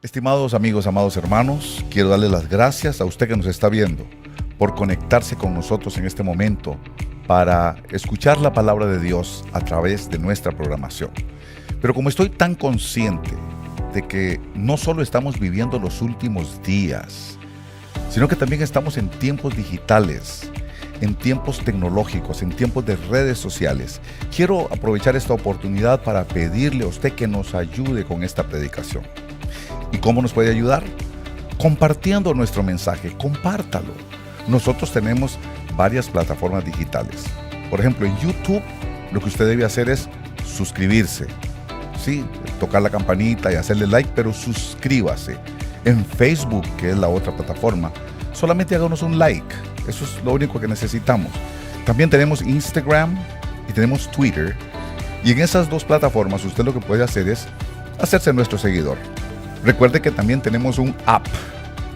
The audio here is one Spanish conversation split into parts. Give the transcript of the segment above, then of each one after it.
Estimados amigos, amados hermanos, quiero darle las gracias a usted que nos está viendo por conectarse con nosotros en este momento para escuchar la palabra de Dios a través de nuestra programación. Pero como estoy tan consciente de que no solo estamos viviendo los últimos días, sino que también estamos en tiempos digitales, en tiempos tecnológicos, en tiempos de redes sociales, quiero aprovechar esta oportunidad para pedirle a usted que nos ayude con esta predicación. ¿Y cómo nos puede ayudar? Compartiendo nuestro mensaje, compártalo. Nosotros tenemos varias plataformas digitales. Por ejemplo, en YouTube, lo que usted debe hacer es suscribirse. Sí, tocar la campanita y hacerle like, pero suscríbase. En Facebook, que es la otra plataforma, solamente háganos un like. Eso es lo único que necesitamos. También tenemos Instagram y tenemos Twitter. Y en esas dos plataformas, usted lo que puede hacer es hacerse nuestro seguidor. Recuerde que también tenemos un app.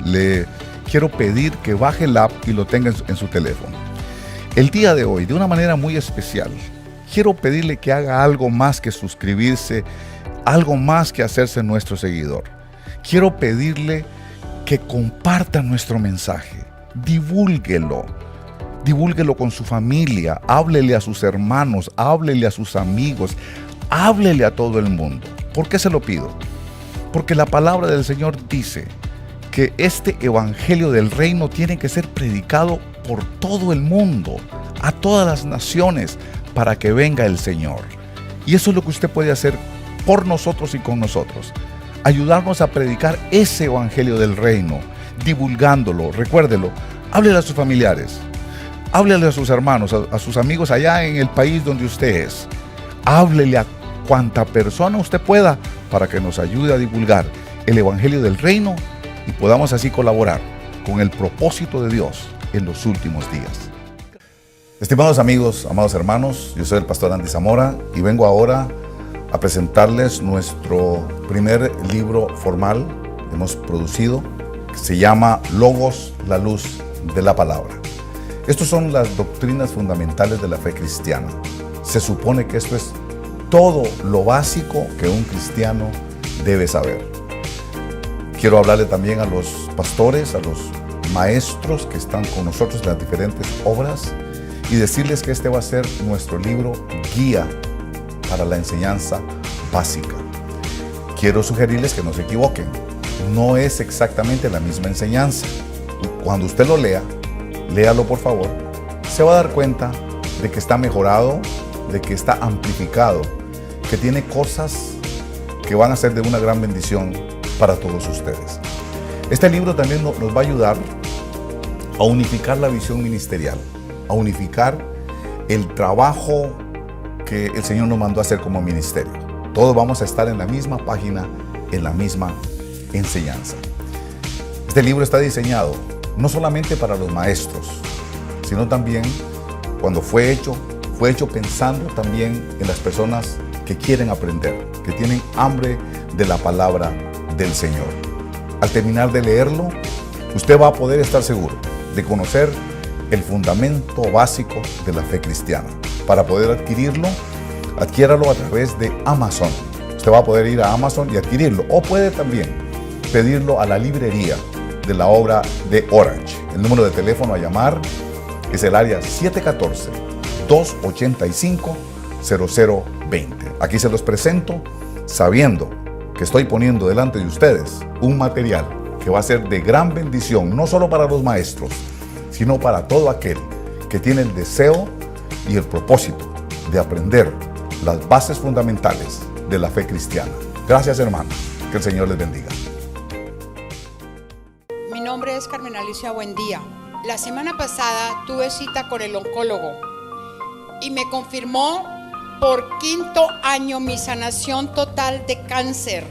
Le quiero pedir que baje el app y lo tenga en su teléfono. El día de hoy, de una manera muy especial, quiero pedirle que haga algo más que suscribirse, algo más que hacerse nuestro seguidor. Quiero pedirle que comparta nuestro mensaje, divúlguelo con su familia, háblele a sus hermanos, háblele a sus amigos, háblele a todo el mundo. ¿Por qué se lo pido? Porque la palabra del Señor dice que este evangelio del reino tiene que ser predicado por todo el mundo, a todas las naciones, para que venga el Señor. Y eso es lo que usted puede hacer por nosotros y con nosotros. Ayudarnos a predicar ese evangelio del reino, divulgándolo, recuérdelo, háblele a sus familiares, háblele a sus hermanos, a sus amigos allá en el país donde usted es. Háblele a cuanta persona usted pueda para que nos ayude a divulgar el evangelio del reino y podamos así colaborar con el propósito de Dios en los últimos días. Estimados amigos, amados hermanos, yo soy el pastor Andy Zamora y vengo ahora a presentarles nuestro primer libro formal que hemos producido, que se llama Logos, la luz de la palabra. Estas son las doctrinas fundamentales de la fe cristiana. Se supone que esto es todo lo básico que un cristiano debe saber. Quiero hablarle también a los pastores, a los maestros que están con nosotros en las diferentes obras y decirles que este va a ser nuestro libro guía para la enseñanza básica. Quiero sugerirles que no se equivoquen. No es exactamente la misma enseñanza. Cuando usted lo lea, léalo por favor, se va a dar cuenta de que está mejorado, de que está amplificado, que tiene cosas que van a ser de una gran bendición para todos ustedes. Este libro también nos va a ayudar a unificar la visión ministerial, a unificar el trabajo que el Señor nos mandó a hacer como ministerio. Todos vamos a estar en la misma página, en la misma enseñanza. Este libro está diseñado no solamente para los maestros, sino también cuando fue hecho pensando también en las personas que quieren aprender, que tienen hambre de la palabra del Señor. Al terminar de leerlo, usted va a poder estar seguro de conocer el fundamento básico de la fe cristiana. Para poder adquirirlo, adquiéralo a través de Amazon. Usted va a poder ir a Amazon y adquirirlo, o puede también pedirlo a la librería de la obra de Orange. El número de teléfono a llamar es el área 714-285-0020. Aquí se los presento sabiendo que estoy poniendo delante de ustedes un material que va a ser de gran bendición, no solo para los maestros, sino para todo aquel que tiene el deseo y el propósito de aprender las bases fundamentales de la fe cristiana. Gracias, hermanos. Que el Señor les bendiga. Mi nombre es Carmen Alicia Buendía. La semana pasada tuve cita con el oncólogo y me confirmó por 5º año mi sanación total de cáncer.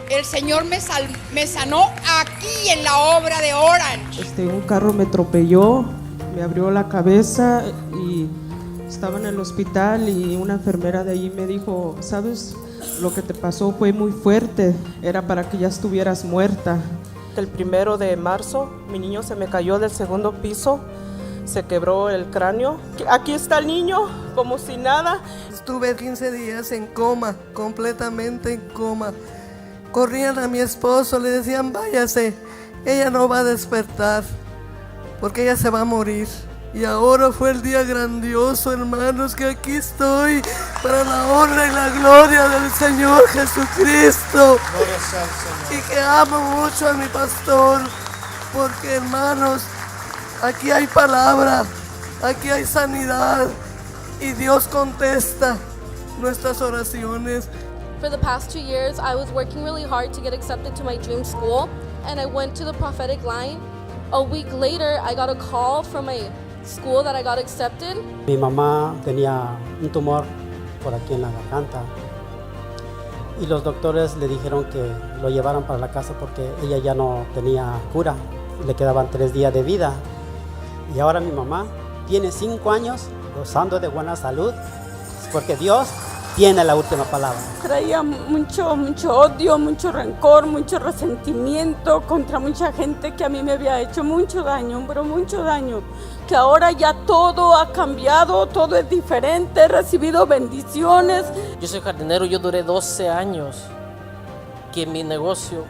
El Señor me sanó aquí en la obra de Orange. Un carro me atropelló, me abrió la cabeza y estaba en el hospital y una enfermera de allí me dijo, ¿sabes? Lo que te pasó fue muy fuerte, era para que ya estuvieras muerta. El 1 de marzo mi niño se me cayó del 2º piso, se quebró el cráneo. Aquí está el niño, como si nada. Estuve 15 días en coma, completamente en coma. corrían a mi esposo, le decían váyase, ella no va a despertar porque ella se va a morir. Y ahora fue el día grandioso, hermanos, que aquí estoy para la honra y la gloria del Señor Jesucristo. Y que amo mucho a mi pastor, porque hermanos, aquí hay palabra, aquí hay sanidad y Dios contesta nuestras oraciones. For the past 2 years, I was working really hard to get accepted to my dream school, and I went to the prophetic line. A week later, I got a call from my school that I got accepted. Mi mamá tenía un tumor por aquí en la garganta y los doctores le dijeron que lo llevaran para la casa porque ella ya no tenía cura, le quedaban 3 días de vida. Y ahora mi mamá tiene 5 años gozando de buena salud porque Dios tiene la última palabra. Traía mucho odio, mucho rencor, mucho resentimiento contra mucha gente que a mí me había hecho mucho daño, pero mucho daño. Que ahora ya todo ha cambiado, todo es diferente, he recibido bendiciones. Yo soy jardinero, yo duré 12 años que mi negocio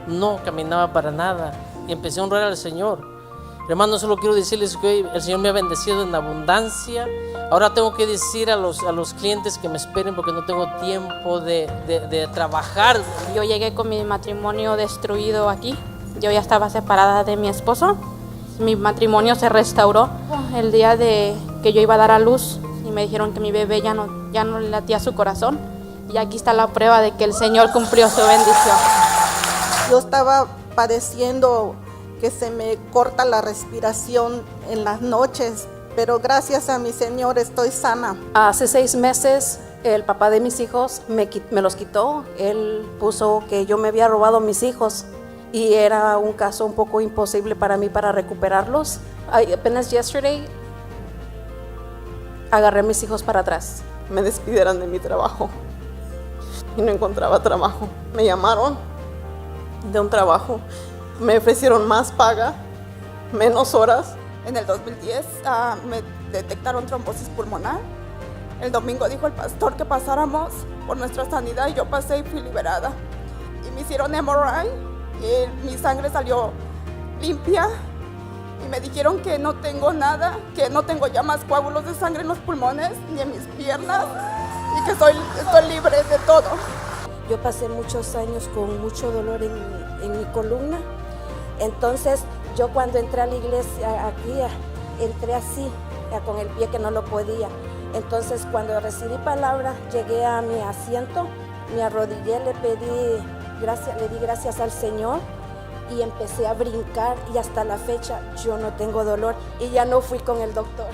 no caminaba para nada y empecé a honrar al Señor. Hermanos, solo quiero decirles que el Señor me ha bendecido en abundancia. Ahora tengo que decir a los clientes que me esperen porque no tengo tiempo de trabajar. Yo llegué con mi matrimonio destruido aquí. Yo ya estaba separada de mi esposo. Mi matrimonio se restauró el día de que yo iba a dar a luz y me dijeron que mi bebé ya no le latía su corazón. Y aquí está la prueba de que el Señor cumplió su bendición. Yo estaba padeciendo que se me corta la respiración en las noches, pero gracias a mi Señor estoy sana. Hace 6 meses el papá de mis hijos me los quitó. Él puso que yo me había robado mis hijos y era un caso un poco imposible para mí para recuperarlos. Apenas yesterday agarré a mis hijos para atrás. Me despidieron de mi trabajo y no encontraba trabajo. Me llamaron de un trabajo. Me ofrecieron más paga, menos horas. En el 2010 me detectaron trombosis pulmonar. El domingo dijo el pastor que pasáramos por nuestra sanidad y yo pasé y fui liberada. Y me hicieron MRI y mi sangre salió limpia. Y me dijeron que no tengo nada, que no tengo ya más coágulos de sangre en los pulmones ni en mis piernas y que estoy libre de todo. Yo pasé muchos años con mucho dolor en mi columna. Entonces, yo cuando entré a la iglesia aquí, entré así, con el pie que no lo podía. Entonces, cuando recibí palabra, llegué a mi asiento, me arrodillé, le di gracias al Señor y empecé a brincar y hasta la fecha yo no tengo dolor y ya no fui con el doctor.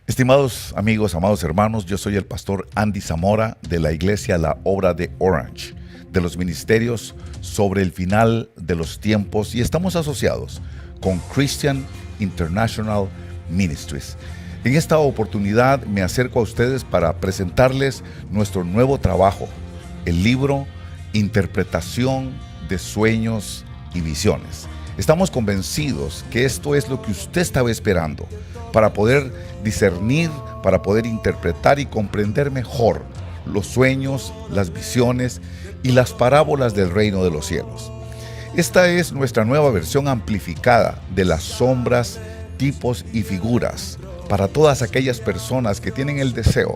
Estimados amigos, amados hermanos, yo soy el pastor Andy Zamora de la iglesia La Obra de Orange, de los ministerios sobre el final de los tiempos, y estamos asociados con Christian International Ministries. En esta oportunidad me acerco a ustedes para presentarles nuestro nuevo trabajo, el libro Interpretación de Sueños y Visiones. Estamos convencidos que esto es lo que usted estaba esperando para poder discernir, para poder interpretar y comprender mejor los sueños, las visiones y las parábolas del reino de los cielos. Esta es nuestra nueva versión amplificada de las sombras, tipos y figuras para todas aquellas personas que tienen el deseo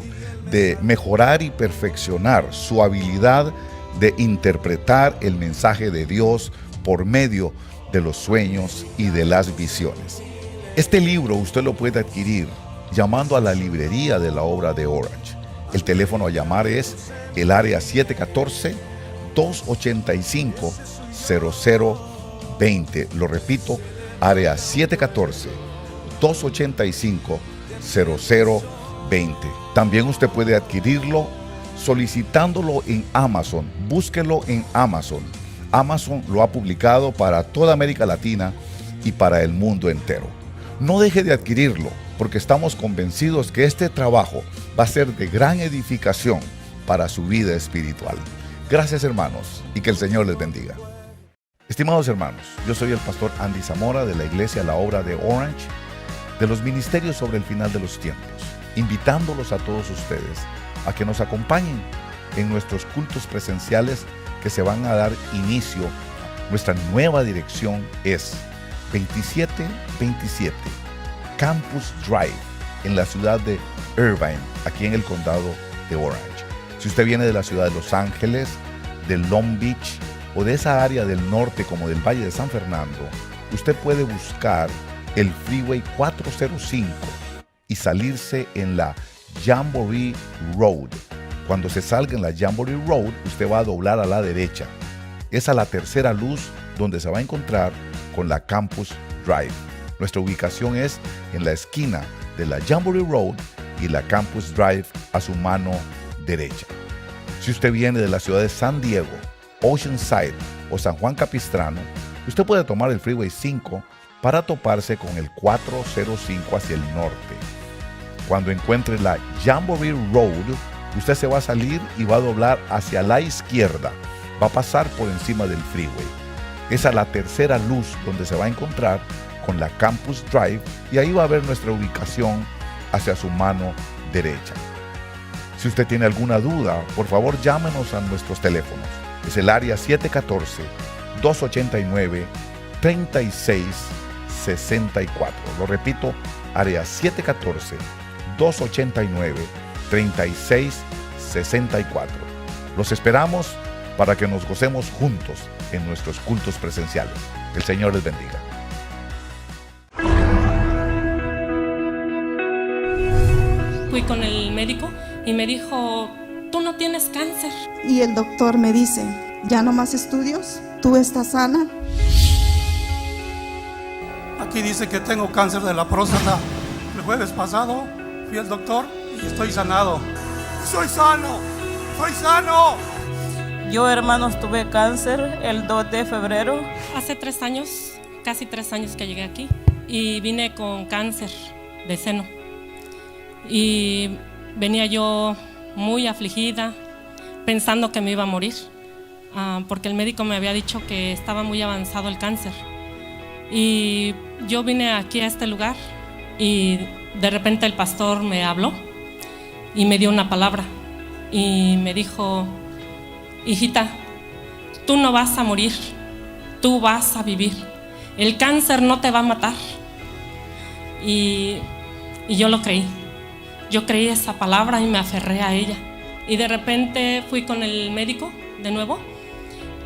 de mejorar y perfeccionar su habilidad de interpretar el mensaje de Dios por medio de los sueños y de las visiones. Este libro usted lo puede adquirir llamando a la librería de La Obra de Orange. El teléfono a llamar es el área 714-285-0020. Lo repito, área 714-285-0020. También usted puede adquirirlo solicitándolo en Amazon. Búsquelo en Amazon. Amazon lo ha publicado para toda América Latina y para el mundo entero. No deje de adquirirlo, porque estamos convencidos que este trabajo va a ser de gran edificación para su vida espiritual. Gracias, hermanos, y que el Señor les bendiga. Estimados hermanos, yo soy el pastor Andy Zamora de la Iglesia La Obra de Orange, de los Ministerios sobre el Final de los Tiempos, invitándolos a todos ustedes a que nos acompañen en nuestros cultos presenciales que se van a dar inicio. Nuestra nueva dirección es 2727 Campus Drive en la ciudad de Irvine, aquí en el condado de Orange. Si usted viene de la ciudad de Los Ángeles, de Long Beach o de esa área del norte como del Valle de San Fernando, usted puede buscar el Freeway 405 y salirse en la Jamboree Road. Cuando se salga en la Jamboree Road, usted va a doblar a la derecha. Es a la tercera luz donde se va a encontrar con la Campus Drive. Nuestra ubicación es en la esquina de la Jamboree Road y la Campus Drive a su mano derecha. Si usted viene de la ciudad de San Diego, Oceanside o San Juan Capistrano, usted puede tomar el Freeway 5 para toparse con el 405 hacia el norte. Cuando encuentre la Jamboree Road, usted se va a salir y va a doblar hacia la izquierda. Va a pasar por encima del freeway. Es a la tercera luz donde se va a encontrar con la Campus Drive y ahí va a ver nuestra ubicación hacia su mano derecha. Si usted tiene alguna duda, por favor llámenos a nuestros teléfonos. Es el área 714-289-3664. Lo repito, área 714-289-3664. Los esperamos para que nos gocemos juntos en nuestros cultos presenciales. El Señor les bendiga. Fui con el médico y me dijo, tú no tienes cáncer. Y el doctor me dice, ya no más estudios, tú estás sana. Aquí dice que tengo cáncer de la próstata. El jueves pasado fui al doctor y estoy sanado. ¡Soy sano! ¡Soy sano! Yo, hermanos, tuve cáncer el 2 de febrero. Hace 3 años, casi 3 años que llegué aquí y vine con cáncer de seno. Y venía yo muy afligida, pensando que me iba a morir, porque el médico me había dicho que estaba muy avanzado el cáncer. Y yo vine aquí a este lugar y de repente el pastor me habló y me dio una palabra y me dijo, hijita, tú no vas a morir, tú vas a vivir. El cáncer no te va a matar. Y yo lo creí. Yo creí esa palabra y me aferré a ella. Y de repente fui con el médico de nuevo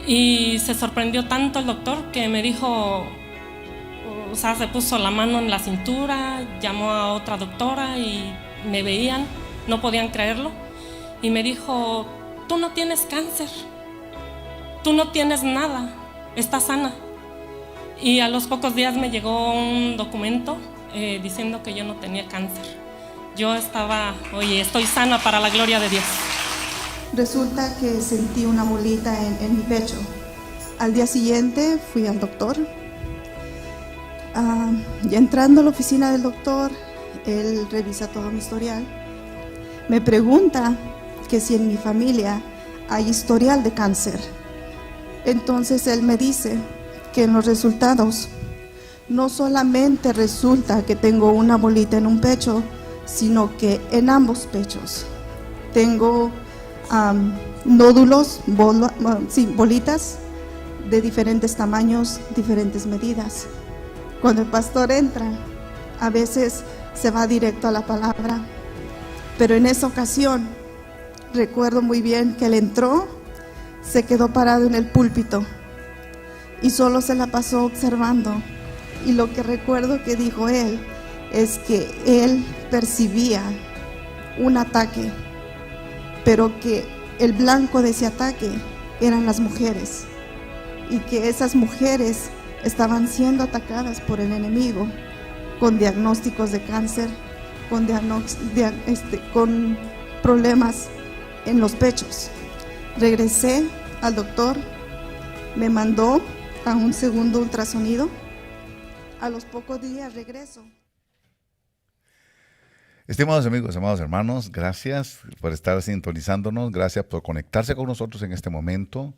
y se sorprendió tanto el doctor que me dijo, o sea, se puso la mano en la cintura, llamó a otra doctora y me veían, no podían creerlo. Y me dijo, tú no tienes cáncer, tú no tienes nada, estás sana. Y a los pocos días me llegó un documento diciendo que yo no tenía cáncer. Yo estaba, estoy sana para la gloria de Dios. Resulta que sentí una bolita en mi pecho. Al día siguiente fui al doctor. Ya entrando a la oficina del doctor, él revisa todo mi historial. Me pregunta que si en mi familia hay historial de cáncer. Entonces él me dice que en los resultados no solamente resulta que tengo una bolita en un pecho, sino que en ambos pechos tengo nódulos, bolitas de diferentes tamaños, diferentes medidas. Cuando el pastor entra, a veces se va directo a la palabra, pero en esa ocasión recuerdo muy bien que él entró, se quedó parado en el púlpito y solo se la pasó observando. Y lo que recuerdo que dijo él es que él percibía un ataque, pero que el blanco de ese ataque eran las mujeres y que esas mujeres estaban siendo atacadas por el enemigo con diagnósticos de cáncer, con problemas en los pechos. Regresé al doctor, me mandó a un segundo ultrasonido. A los pocos días regreso. Estimados amigos, amados hermanos, gracias por estar sintonizándonos, gracias por conectarse con nosotros en este momento.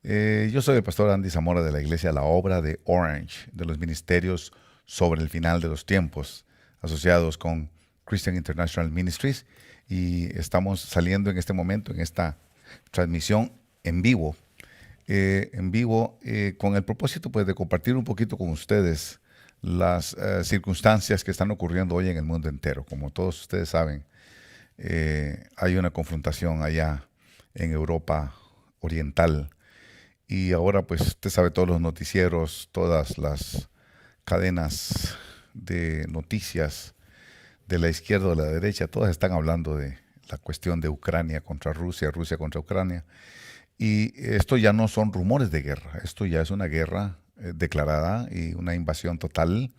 Yo soy el pastor Andy Zamora de la Iglesia La Obra de Orange, de los ministerios sobre el final de los tiempos, asociados con Christian International Ministries, y estamos saliendo en este momento, en esta transmisión en vivo, con el propósito pues, de compartir un poquito con ustedes las circunstancias que están ocurriendo hoy en el mundo entero. Como todos ustedes saben, hay una confrontación allá en Europa Oriental, y ahora pues usted sabe, todos los noticieros, todas las cadenas de noticias de la izquierda o de la derecha, todas están hablando de la cuestión de Ucrania contra Rusia, Rusia contra Ucrania, y esto ya no son rumores de guerra, esto ya es una guerra declarada y una invasión total.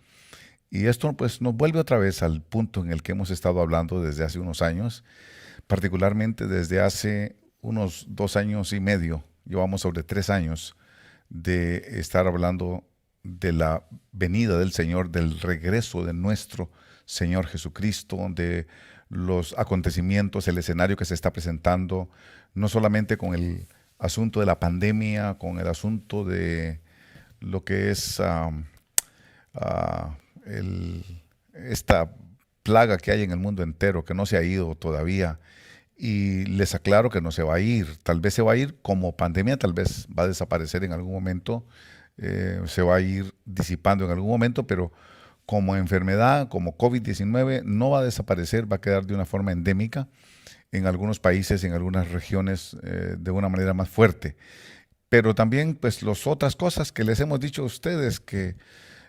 Y esto pues nos vuelve otra vez al punto en el que hemos estado hablando desde hace unos años, particularmente desde hace unos 2 años y medio, llevamos sobre 3 años de estar hablando de la venida del Señor, del regreso de nuestro Señor Jesucristo, de los acontecimientos, el escenario que se está presentando, no solamente con el asunto de la pandemia, con el asunto de lo que es esta plaga que hay en el mundo entero, que no se ha ido todavía, y les aclaro que no se va a ir. Tal vez se va a ir como pandemia, tal vez va a desaparecer en algún momento, se va a ir disipando en algún momento, pero como enfermedad, como COVID-19, no va a desaparecer, va a quedar de una forma endémica en algunos países, en algunas regiones, de una manera más fuerte. Pero también, pues, las otras cosas que les hemos dicho a ustedes, que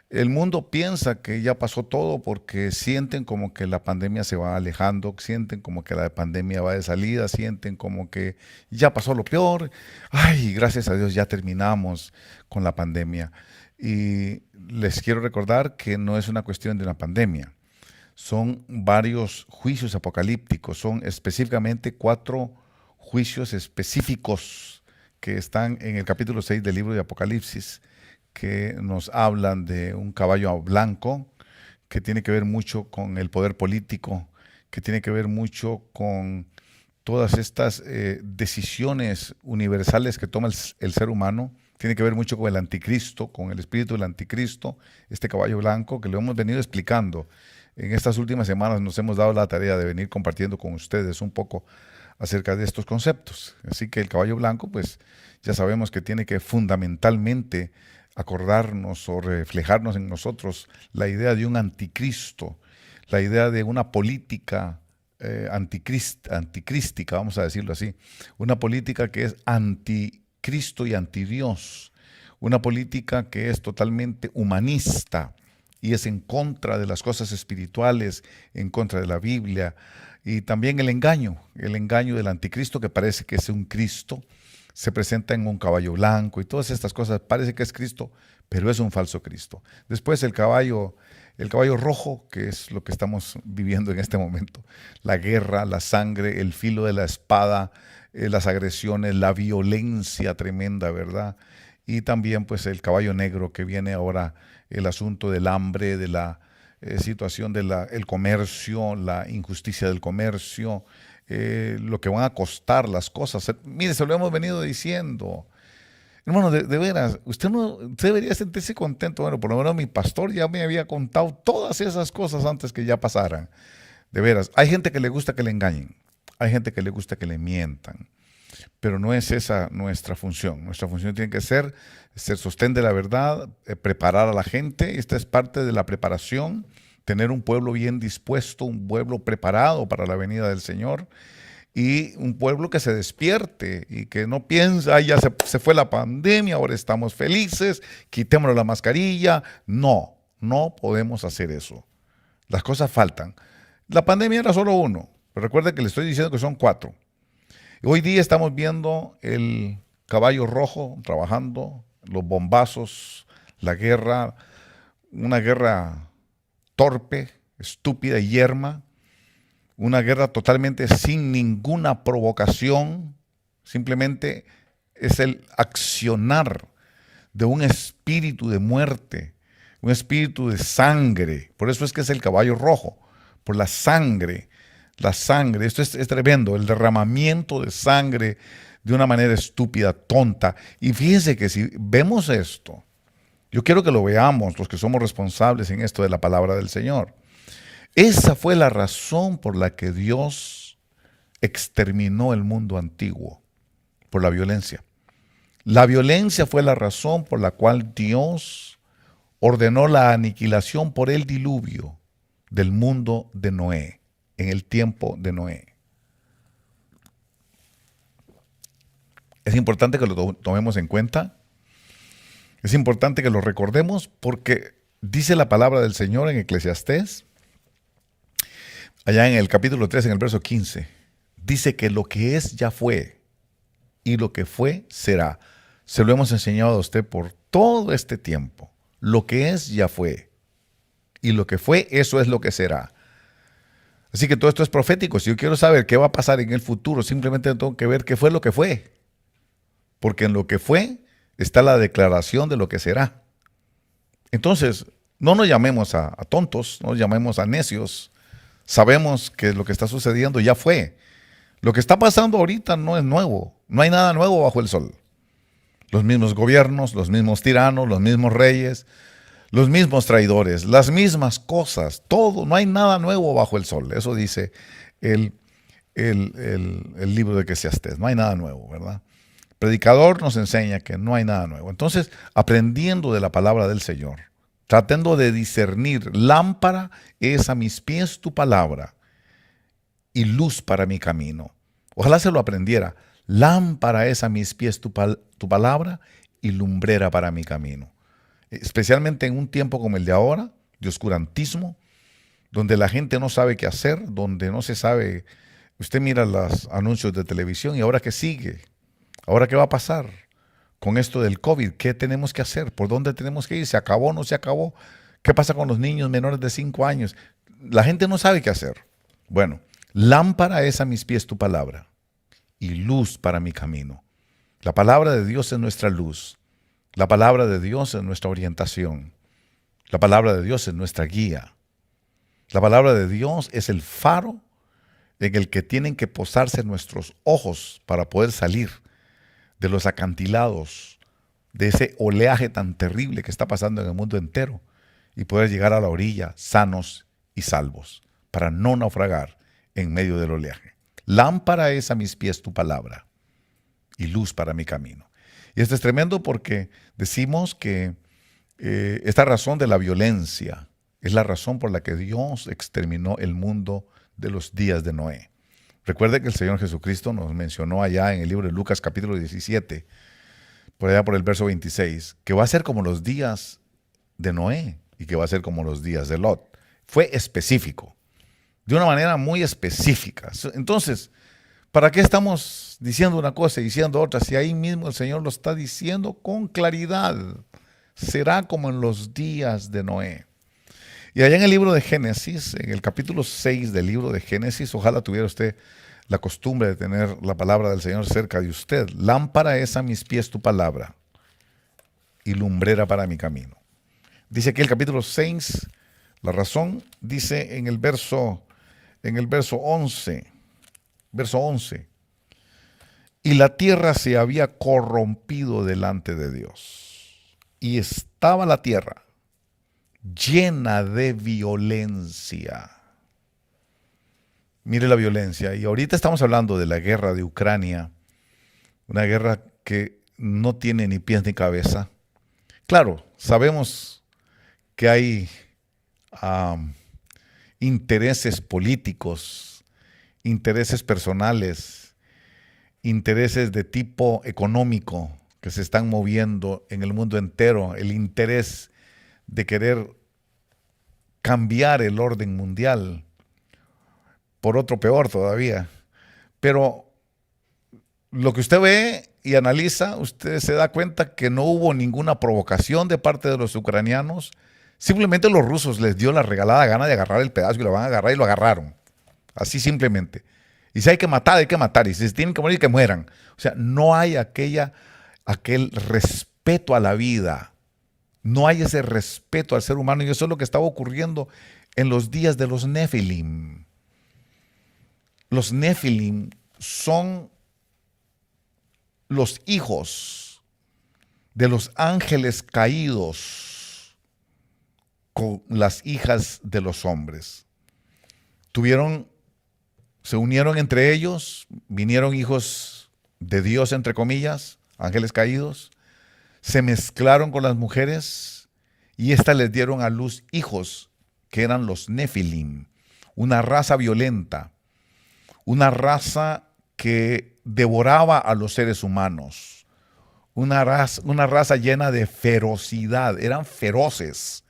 el mundo piensa que ya pasó todo porque sienten como que la pandemia se va alejando, sienten como que la pandemia va de salida, sienten como que ya pasó lo peor. Ay, gracias a Dios ya terminamos con la pandemia. Y les quiero recordar que no es una cuestión de una pandemia. Son varios juicios apocalípticos, son específicamente 4 juicios específicos que están en el capítulo 6 del libro de Apocalipsis, que nos hablan de un caballo blanco, que tiene que ver mucho con el poder político, que tiene que ver mucho con todas estas decisiones universales que toma el ser humano, tiene que ver mucho con el anticristo, con el espíritu del anticristo, este caballo blanco que lo hemos venido explicando. En estas últimas semanas nos hemos dado la tarea de venir compartiendo con ustedes un poco acerca de estos conceptos. Así que el caballo blanco, pues ya sabemos que tiene que fundamentalmente acordarnos o reflejarnos en nosotros la idea de un anticristo, la idea de una política anticrística, vamos a decirlo así, una política que es anticristo y antidios, una política que es totalmente humanista y es en contra de las cosas espirituales, en contra de la Biblia. Y también el engaño del anticristo, que parece que es un Cristo, se presenta en un caballo blanco y todas estas cosas, parece que es Cristo, pero es un falso Cristo. Después el caballo rojo, que es lo que estamos viviendo en este momento, la guerra, la sangre, el filo de la espada, las agresiones, la violencia tremenda, ¿verdad? Y también pues el caballo negro, que viene ahora el asunto del hambre, de la situación del comercio, la injusticia del comercio, lo que van a costar las cosas. Mire, se lo hemos venido diciendo. Hermano, de veras, usted debería sentirse contento. Bueno, por lo menos mi pastor ya me había contado todas esas cosas antes que ya pasaran. De veras, hay gente que le gusta que le engañen, hay gente que le gusta que le mientan, pero no es esa nuestra función. Nuestra función tiene que ser sostén de la verdad, preparar a la gente. Esta es parte de la preparación, tener un pueblo bien dispuesto, un pueblo preparado para la venida del Señor, y un pueblo que se despierte y que no piensa, ya se fue la pandemia, ahora estamos felices, quitémonos la mascarilla. No podemos hacer eso. Las cosas faltan. La pandemia era solo uno, pero recuerden que le estoy diciendo que son 4. Hoy día estamos viendo el caballo rojo trabajando, los bombazos, la guerra, una guerra torpe, estúpida y yerma, una guerra totalmente sin ninguna provocación, simplemente es el accionar de un espíritu de muerte, un espíritu de sangre. Por eso es que es el caballo rojo, por la sangre. La sangre, esto es tremendo, el derramamiento de sangre de una manera estúpida, tonta. Y fíjense que si vemos esto, yo quiero que lo veamos, los que somos responsables en esto de la palabra del Señor. Esa fue la razón por la que Dios exterminó el mundo antiguo, por la violencia. La violencia fue la razón por la cual Dios ordenó la aniquilación por el diluvio del mundo de Noé, en el tiempo de Noé. Es importante que lo tomemos en cuenta. Es importante que lo recordemos porque dice la palabra del Señor en Eclesiastés, allá en el capítulo 3, en el verso 15, dice que lo que es ya fue y lo que fue será. Se lo hemos enseñado a usted por todo este tiempo. Lo que es ya fue y lo que fue, eso es lo que será. Así que todo esto es profético. Si yo quiero saber qué va a pasar en el futuro, simplemente tengo que ver qué fue lo que fue. Porque en lo que fue está la declaración de lo que será. Entonces, no nos llamemos a tontos, no nos llamemos a necios. Sabemos que lo que está sucediendo ya fue. Lo que está pasando ahorita no es nuevo. No hay nada nuevo bajo el sol. Los mismos gobiernos, los mismos tiranos, los mismos reyes, los mismos traidores, las mismas cosas, todo, no hay nada nuevo bajo el sol. Eso dice el libro de Eclesiastés, no hay nada nuevo, ¿verdad? El predicador nos enseña que no hay nada nuevo. Entonces, aprendiendo de la palabra del Señor, tratando de discernir, lámpara es a mis pies tu palabra y luz para mi camino. Ojalá se lo aprendiera. Lámpara es a mis pies tu palabra y lumbrera para mi camino. Especialmente en un tiempo como el de ahora, de oscurantismo, donde la gente no sabe qué hacer, donde no se sabe. Usted mira los anuncios de televisión y ahora qué sigue, ahora qué va a pasar con esto del COVID, qué tenemos que hacer, por dónde tenemos que ir, se acabó o no se acabó, qué pasa con los niños menores de 5 años. La gente no sabe qué hacer. Bueno, lámpara es a mis pies tu palabra y luz para mi camino. La palabra de Dios es nuestra luz. La palabra de Dios es nuestra orientación. La palabra de Dios es nuestra guía. La palabra de Dios es el faro en el que tienen que posarse nuestros ojos para poder salir de los acantilados, de ese oleaje tan terrible que está pasando en el mundo entero y poder llegar a la orilla sanos y salvos para no naufragar en medio del oleaje. Lámpara es a mis pies tu palabra y luz para mi camino. Y esto es tremendo porque decimos que esta razón de la violencia es la razón por la que Dios exterminó el mundo de los días de Noé. Recuerde que el Señor Jesucristo nos mencionó allá en el libro de Lucas capítulo 17, por allá por el verso 26, que va a ser como los días de Noé y que va a ser como los días de Lot. Fue específico, de una manera muy específica. Entonces, ¿para qué estamos diciendo una cosa y diciendo otra? Si ahí mismo el Señor lo está diciendo con claridad. Será como en los días de Noé. Y allá en el libro de Génesis, en el capítulo 6 del libro de Génesis, ojalá tuviera usted la costumbre de tener la palabra del Señor cerca de usted. Lámpara es a mis pies tu palabra y lumbrera para mi camino. Dice aquí el capítulo 6, la razón, dice en el verso 11, y la tierra se había corrompido delante de Dios, y estaba la tierra llena de violencia. Mire la violencia, y ahorita estamos hablando de la guerra de Ucrania, una guerra que no tiene ni pies ni cabeza. Claro, sabemos que hay intereses políticos, intereses personales, intereses de tipo económico que se están moviendo en el mundo entero, el interés de querer cambiar el orden mundial por otro peor todavía. Pero lo que usted ve y analiza, usted se da cuenta que no hubo ninguna provocación de parte de los ucranianos. Simplemente los rusos les dio la regalada gana de agarrar el pedazo y lo van a agarrar y lo agarraron. Así simplemente. Y si hay que matar, hay que matar. Y si se tienen que morir, que mueran. O sea, no hay aquel respeto a la vida. No hay ese respeto al ser humano. Y eso es lo que estaba ocurriendo en los días de los Nefilim. Los Nefilim son los hijos de los ángeles caídos con las hijas de los hombres. Se unieron entre ellos, vinieron hijos de Dios, entre comillas, ángeles caídos, se mezclaron con las mujeres y éstas les dieron a luz hijos que eran los Nefilim, una raza violenta, una raza que devoraba a los seres humanos, una raza llena de ferocidad, eran feroces.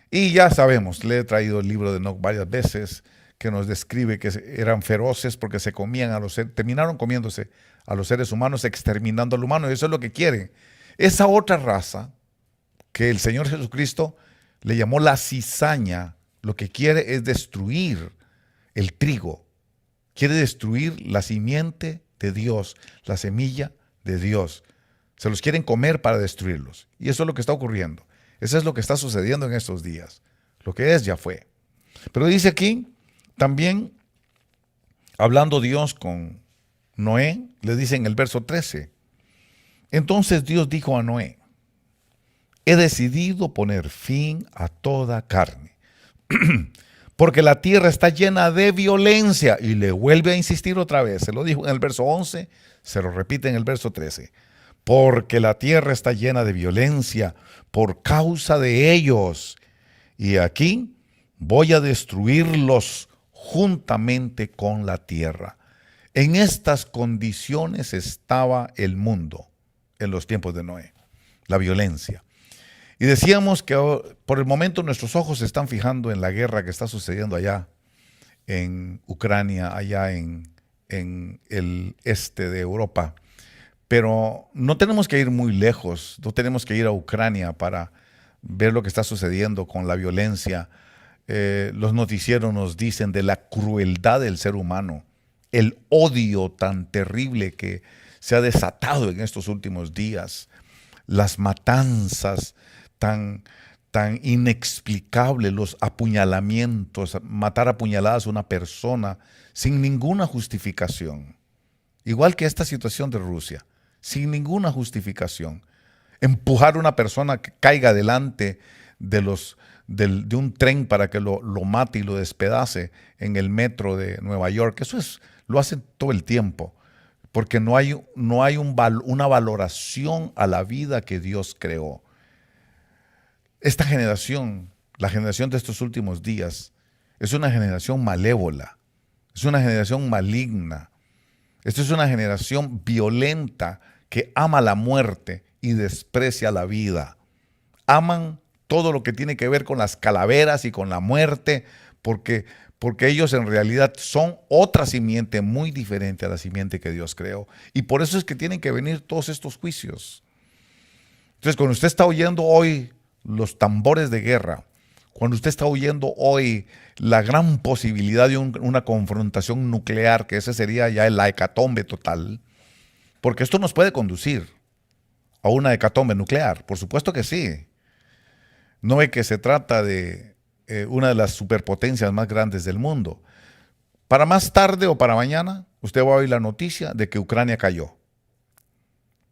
Y ya sabemos, le he traído el libro de Enoch varias veces, que nos describe que eran feroces porque se comían terminaron comiéndose a los seres humanos, exterminando al humano, y eso es lo que quieren. Esa otra raza, que el Señor Jesucristo le llamó la cizaña, lo que quiere es destruir el trigo, quiere destruir la simiente de Dios, la semilla de Dios. Se los quieren comer para destruirlos. Y eso es lo que está ocurriendo. Eso es lo que está sucediendo en estos días. Lo que es, ya fue. Pero dice aquí, también, hablando Dios con Noé, le dice en el verso 13, entonces Dios dijo a Noé, he decidido poner fin a toda carne, porque la tierra está llena de violencia. Y le vuelve a insistir otra vez, se lo dijo en el verso 11, se lo repite en el verso 13, porque la tierra está llena de violencia por causa de ellos. Y aquí voy a destruirlos juntamente con la tierra. En estas condiciones estaba el mundo en los tiempos de Noé, la violencia. Y decíamos que por el momento nuestros ojos se están fijando en la guerra que está sucediendo allá en Ucrania, allá en el este de Europa. Pero no tenemos que ir muy lejos, no tenemos que ir a Ucrania para ver lo que está sucediendo con la violencia. Los noticieros nos dicen de la crueldad del ser humano, el odio tan terrible que se ha desatado en estos últimos días, las matanzas tan inexplicables, los apuñalamientos, matar a puñaladas a una persona sin ninguna justificación. Igual que esta situación de Rusia, sin ninguna justificación. Empujar a una persona que caiga delante de un tren para que lo mate y lo despedace en el metro de Nueva York. Eso lo hacen todo el tiempo, porque no hay una valoración a la vida que Dios creó. Esta generación, la generación de estos últimos días, es una generación malévola, es una generación maligna. Esta es una generación violenta que ama la muerte y desprecia la vida. Aman todo lo que tiene que ver con las calaveras y con la muerte, porque ellos en realidad son otra simiente muy diferente a la simiente que Dios creó. Y por eso es que tienen que venir todos estos juicios. Entonces, cuando usted está oyendo hoy los tambores de guerra, cuando usted está oyendo hoy la gran posibilidad de una confrontación nuclear, que ese sería ya la hecatombe total, porque esto nos puede conducir a una hecatombe nuclear, por supuesto que sí. No ve que se trata de una de las superpotencias más grandes del mundo. Para más tarde o para mañana, usted va a oír la noticia de que Ucrania cayó.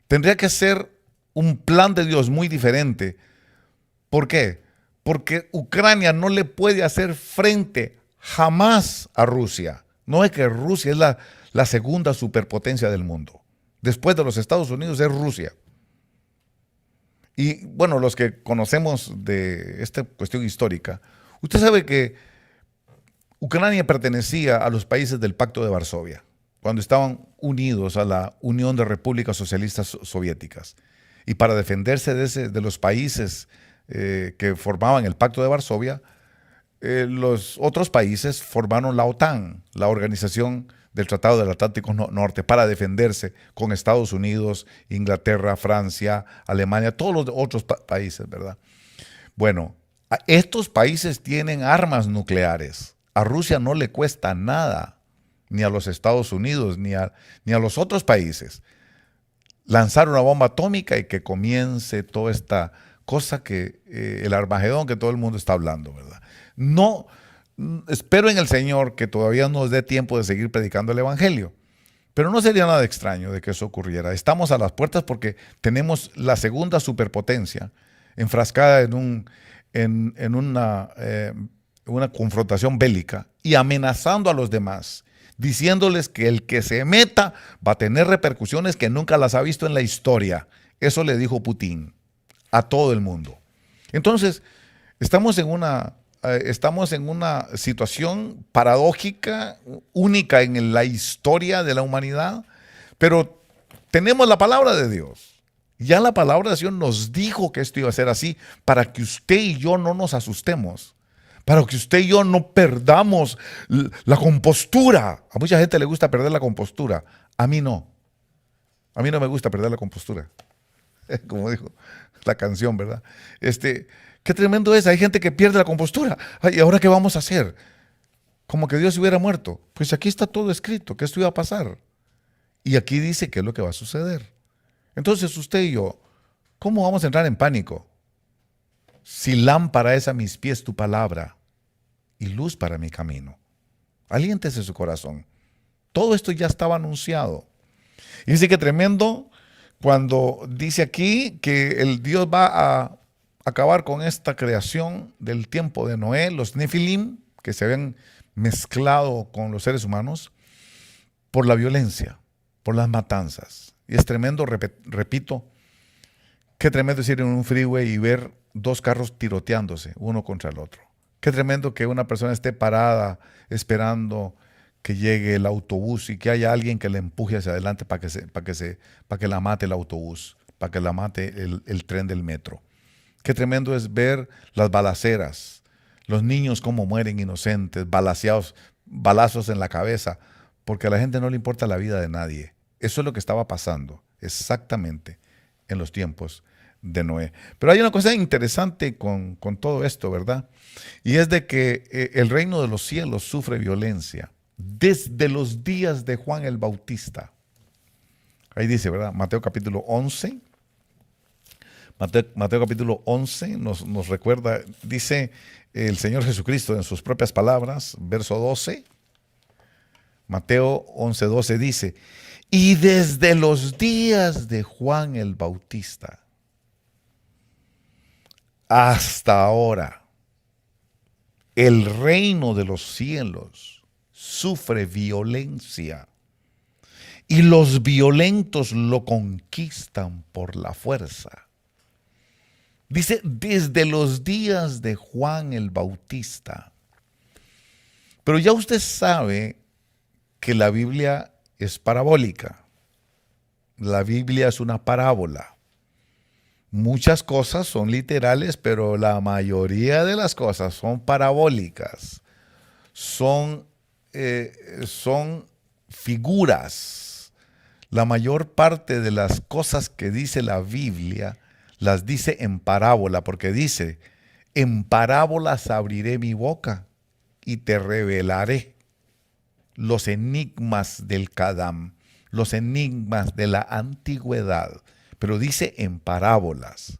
Tendría que ser un plan de Dios muy diferente. ¿Por qué? Porque Ucrania no le puede hacer frente jamás a Rusia. No es que Rusia es la segunda superpotencia del mundo. Después de los Estados Unidos es Rusia. Y bueno, los que conocemos de esta cuestión histórica, usted sabe que Ucrania pertenecía a los países del Pacto de Varsovia, cuando estaban unidos a la Unión de Repúblicas Socialistas Soviéticas. Y para defenderse de los países que formaban el Pacto de Varsovia, los otros países formaron la OTAN, la Organización del Tratado del Atlántico Norte, para defenderse con Estados Unidos, Inglaterra, Francia, Alemania, todos los otros países, ¿verdad? Bueno, estos países tienen armas nucleares. A Rusia no le cuesta nada, ni a los Estados Unidos, ni a los otros países, lanzar una bomba atómica y que comience toda esta cosa que el Armagedón que todo el mundo está hablando, ¿verdad? No, espero en el Señor que todavía nos dé tiempo de seguir predicando el Evangelio, pero no sería nada extraño de que eso ocurriera. Estamos a las puertas porque tenemos la segunda superpotencia enfrascada en una confrontación bélica y amenazando a los demás, diciéndoles que el que se meta va a tener repercusiones que nunca las ha visto en la historia. Eso le dijo Putin a todo el mundo. Entonces, estamos en una situación paradójica, única en la historia de la humanidad, pero tenemos la palabra de Dios. Ya la palabra de Dios nos dijo que esto iba a ser así, para que usted y yo no nos asustemos, para que usted y yo no perdamos la compostura. A mucha gente le gusta perder la compostura, a mí no. A mí no me gusta perder la compostura, como dijo la canción, ¿verdad? Qué tremendo es, hay gente que pierde la compostura. Ay, ¿y ahora qué vamos a hacer? Como que Dios hubiera muerto. Pues aquí está todo escrito, que esto iba a pasar. Y aquí dice qué es lo que va a suceder. Entonces usted y yo, ¿cómo vamos a entrar en pánico? Si lámpara es a mis pies tu palabra y luz para mi camino. Aliéntese su corazón. Todo esto ya estaba anunciado. Y dice que tremendo cuando dice aquí que el Dios va a acabar con esta creación del tiempo de Noé, los Nefilim, que se habían mezclado con los seres humanos, por la violencia, por las matanzas. Y es tremendo, repito, qué tremendo es ir en un freeway y ver dos carros tiroteándose uno contra el otro. Qué tremendo que una persona esté parada esperando que llegue el autobús y que haya alguien que le empuje hacia adelante para que la mate el autobús, para que la mate el tren del metro. Qué tremendo es ver las balaceras, los niños cómo mueren inocentes, balazos en la cabeza, porque a la gente no le importa la vida de nadie. Eso es lo que estaba pasando exactamente en los tiempos de Noé. Pero hay una cosa interesante con todo esto, ¿verdad? Y es de que el reino de los cielos sufre violencia desde los días de Juan el Bautista. Ahí dice, ¿verdad? Mateo capítulo 11. Mateo capítulo 11 nos recuerda, dice el Señor Jesucristo en sus propias palabras, verso 12. Mateo 11:12 dice, y desde los días de Juan el Bautista hasta ahora, el reino de los cielos sufre violencia y los violentos lo conquistan por la fuerza. Dice, desde los días de Juan el Bautista. Pero ya usted sabe que la Biblia es parabólica. La Biblia es una parábola. Muchas cosas son literales, pero la mayoría de las cosas son parabólicas. Son figuras. La mayor parte de las cosas que dice la Biblia las dice en parábola, porque dice, en parábolas abriré mi boca y te revelaré los enigmas del Kadam, los enigmas de la antigüedad, pero dice en parábolas.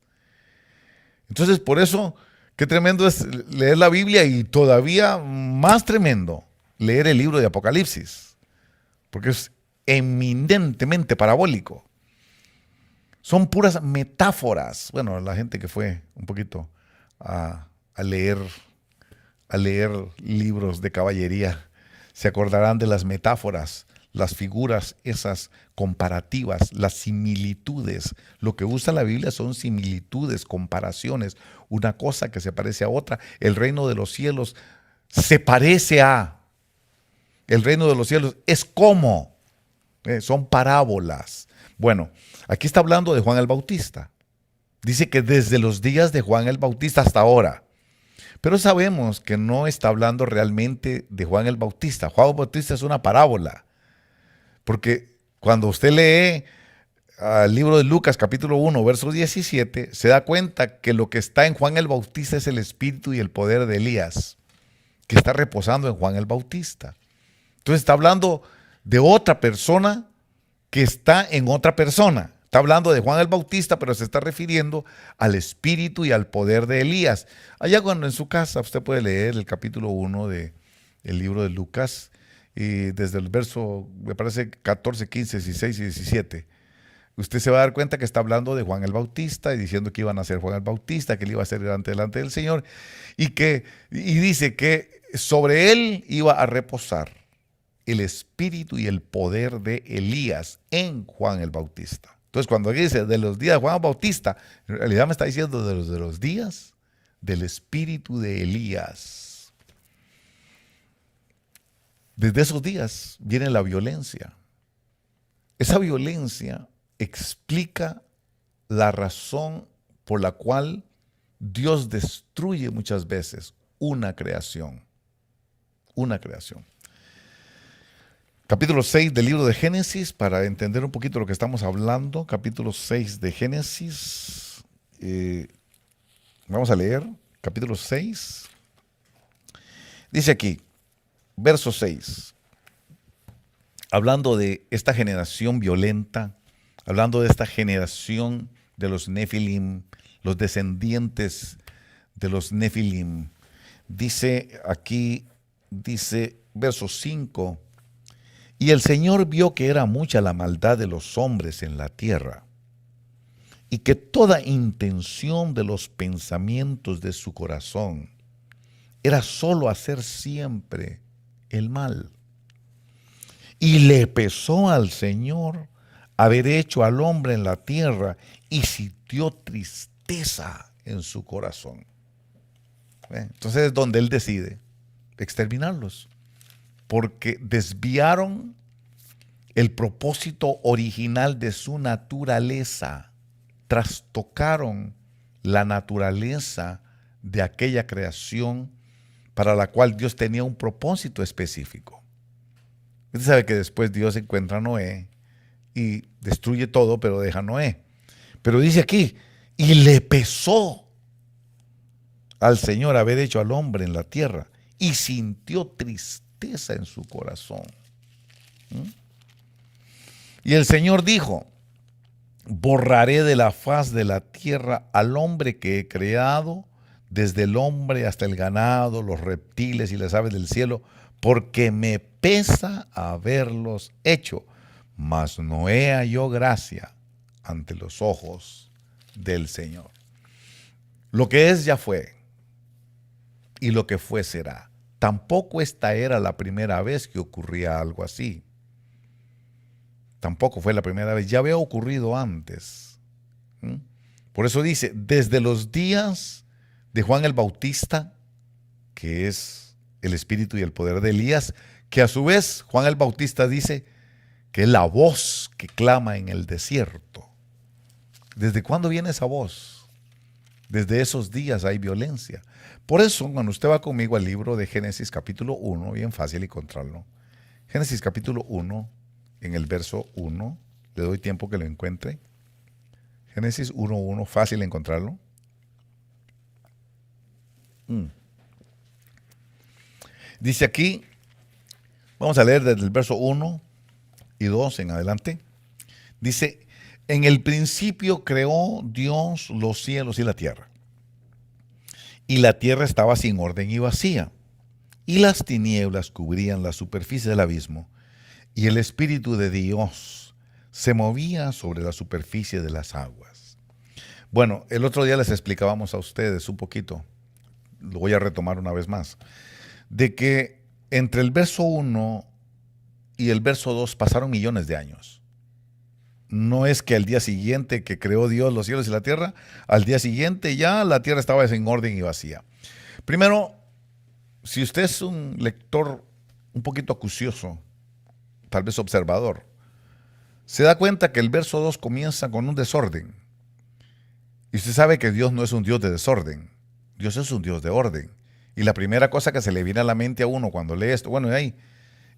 Entonces, por eso, qué tremendo es leer la Biblia y todavía más tremendo leer el libro de Apocalipsis, porque es eminentemente parabólico. Son puras metáforas. Bueno, la gente que fue un poquito a leer libros de caballería se acordarán de las metáforas, las figuras, esas comparativas, las similitudes. Lo que usa la Biblia son similitudes, comparaciones, una cosa que se parece a otra. El reino de los cielos se parece a. El reino de los cielos es como. Son parábolas. Bueno, aquí está hablando de Juan el Bautista. Dice que desde los días de Juan el Bautista hasta ahora. Pero sabemos que no está hablando realmente de Juan el Bautista. Juan el Bautista es una parábola. Porque cuando usted lee el libro de Lucas capítulo 1, verso 17, se da cuenta que lo que está en Juan el Bautista es el espíritu y el poder de Elías, que está reposando en Juan el Bautista. Entonces está hablando de otra persona que está en otra persona. Está hablando de Juan el Bautista, pero se está refiriendo al espíritu y al poder de Elías. Allá cuando en su casa usted puede leer el capítulo 1 del libro de Lucas, y desde el verso, me parece, 14, 15, 16 y 17. Usted se va a dar cuenta que está hablando de Juan el Bautista y diciendo que iban a ser Juan el Bautista, que él iba a ser delante del Señor, y dice que sobre él iba a reposar el espíritu y el poder de Elías en Juan el Bautista. Entonces, cuando dice de los días de Juan el Bautista, en realidad me está diciendo de los días del espíritu de Elías. Desde esos días viene la violencia. Esa violencia explica la razón por la cual Dios destruye muchas veces una creación. Una creación. Capítulo 6 del libro de Génesis, para entender un poquito lo que estamos hablando. Capítulo 6 de Génesis. Vamos a leer. Capítulo 6. Dice aquí, verso 6. Hablando de esta generación violenta, hablando de esta generación de los Nefilim, los descendientes de los Nefilim. Dice aquí, verso 5. Y el Señor vio que era mucha la maldad de los hombres en la tierra, y que toda intención de los pensamientos de su corazón era solo hacer siempre el mal. Y le pesó al Señor haber hecho al hombre en la tierra, y sintió tristeza en su corazón. Entonces es donde él decide exterminarlos, porque desviaron el propósito original de su naturaleza, trastocaron la naturaleza de aquella creación para la cual Dios tenía un propósito específico. Usted sabe que después Dios encuentra a Noé y destruye todo, pero deja a Noé. Pero dice aquí, y le pesó al Señor haber hecho al hombre en la tierra, y sintió tristeza en su corazón. Y el Señor dijo, borraré de la faz de la tierra al hombre que he creado, desde el hombre hasta el ganado, los reptiles y las aves del cielo, porque me pesa haberlos hecho, mas no he hallado gracia ante los ojos del Señor. Lo que es ya fue, y lo que fue será. Tampoco esta era la primera vez que ocurría algo así. Tampoco fue la primera vez, ya había ocurrido antes. Por eso dice, desde los días de Juan el Bautista, que es el espíritu y el poder de Elías, que a su vez Juan el Bautista dice que es la voz que clama en el desierto. ¿Desde cuándo viene esa voz? Desde esos días hay violencia. Por eso, cuando usted va conmigo al libro de Génesis capítulo 1, bien fácil encontrarlo. Génesis capítulo 1, en el verso 1, le doy tiempo que lo encuentre. Génesis 1:1, fácil encontrarlo. Dice aquí, vamos a leer desde el verso 1 y 2 en adelante. Dice, en el principio creó Dios los cielos y la tierra. Y la tierra estaba sin orden y vacía, y las tinieblas cubrían la superficie del abismo, y el Espíritu de Dios se movía sobre la superficie de las aguas. Bueno, el otro día les explicábamos a ustedes un poquito, lo voy a retomar una vez más, de que entre el verso 1 y el verso 2 pasaron millones de años. No es que al día siguiente que creó Dios los cielos y la tierra, al día siguiente ya la tierra estaba sin orden y vacía. Primero, si usted es un lector un poquito acucioso, tal vez observador, se da cuenta que el verso 2 comienza con un desorden. Y usted sabe que Dios no es un Dios de desorden, Dios es un Dios de orden. Y la primera cosa que se le viene a la mente a uno cuando lee esto, bueno,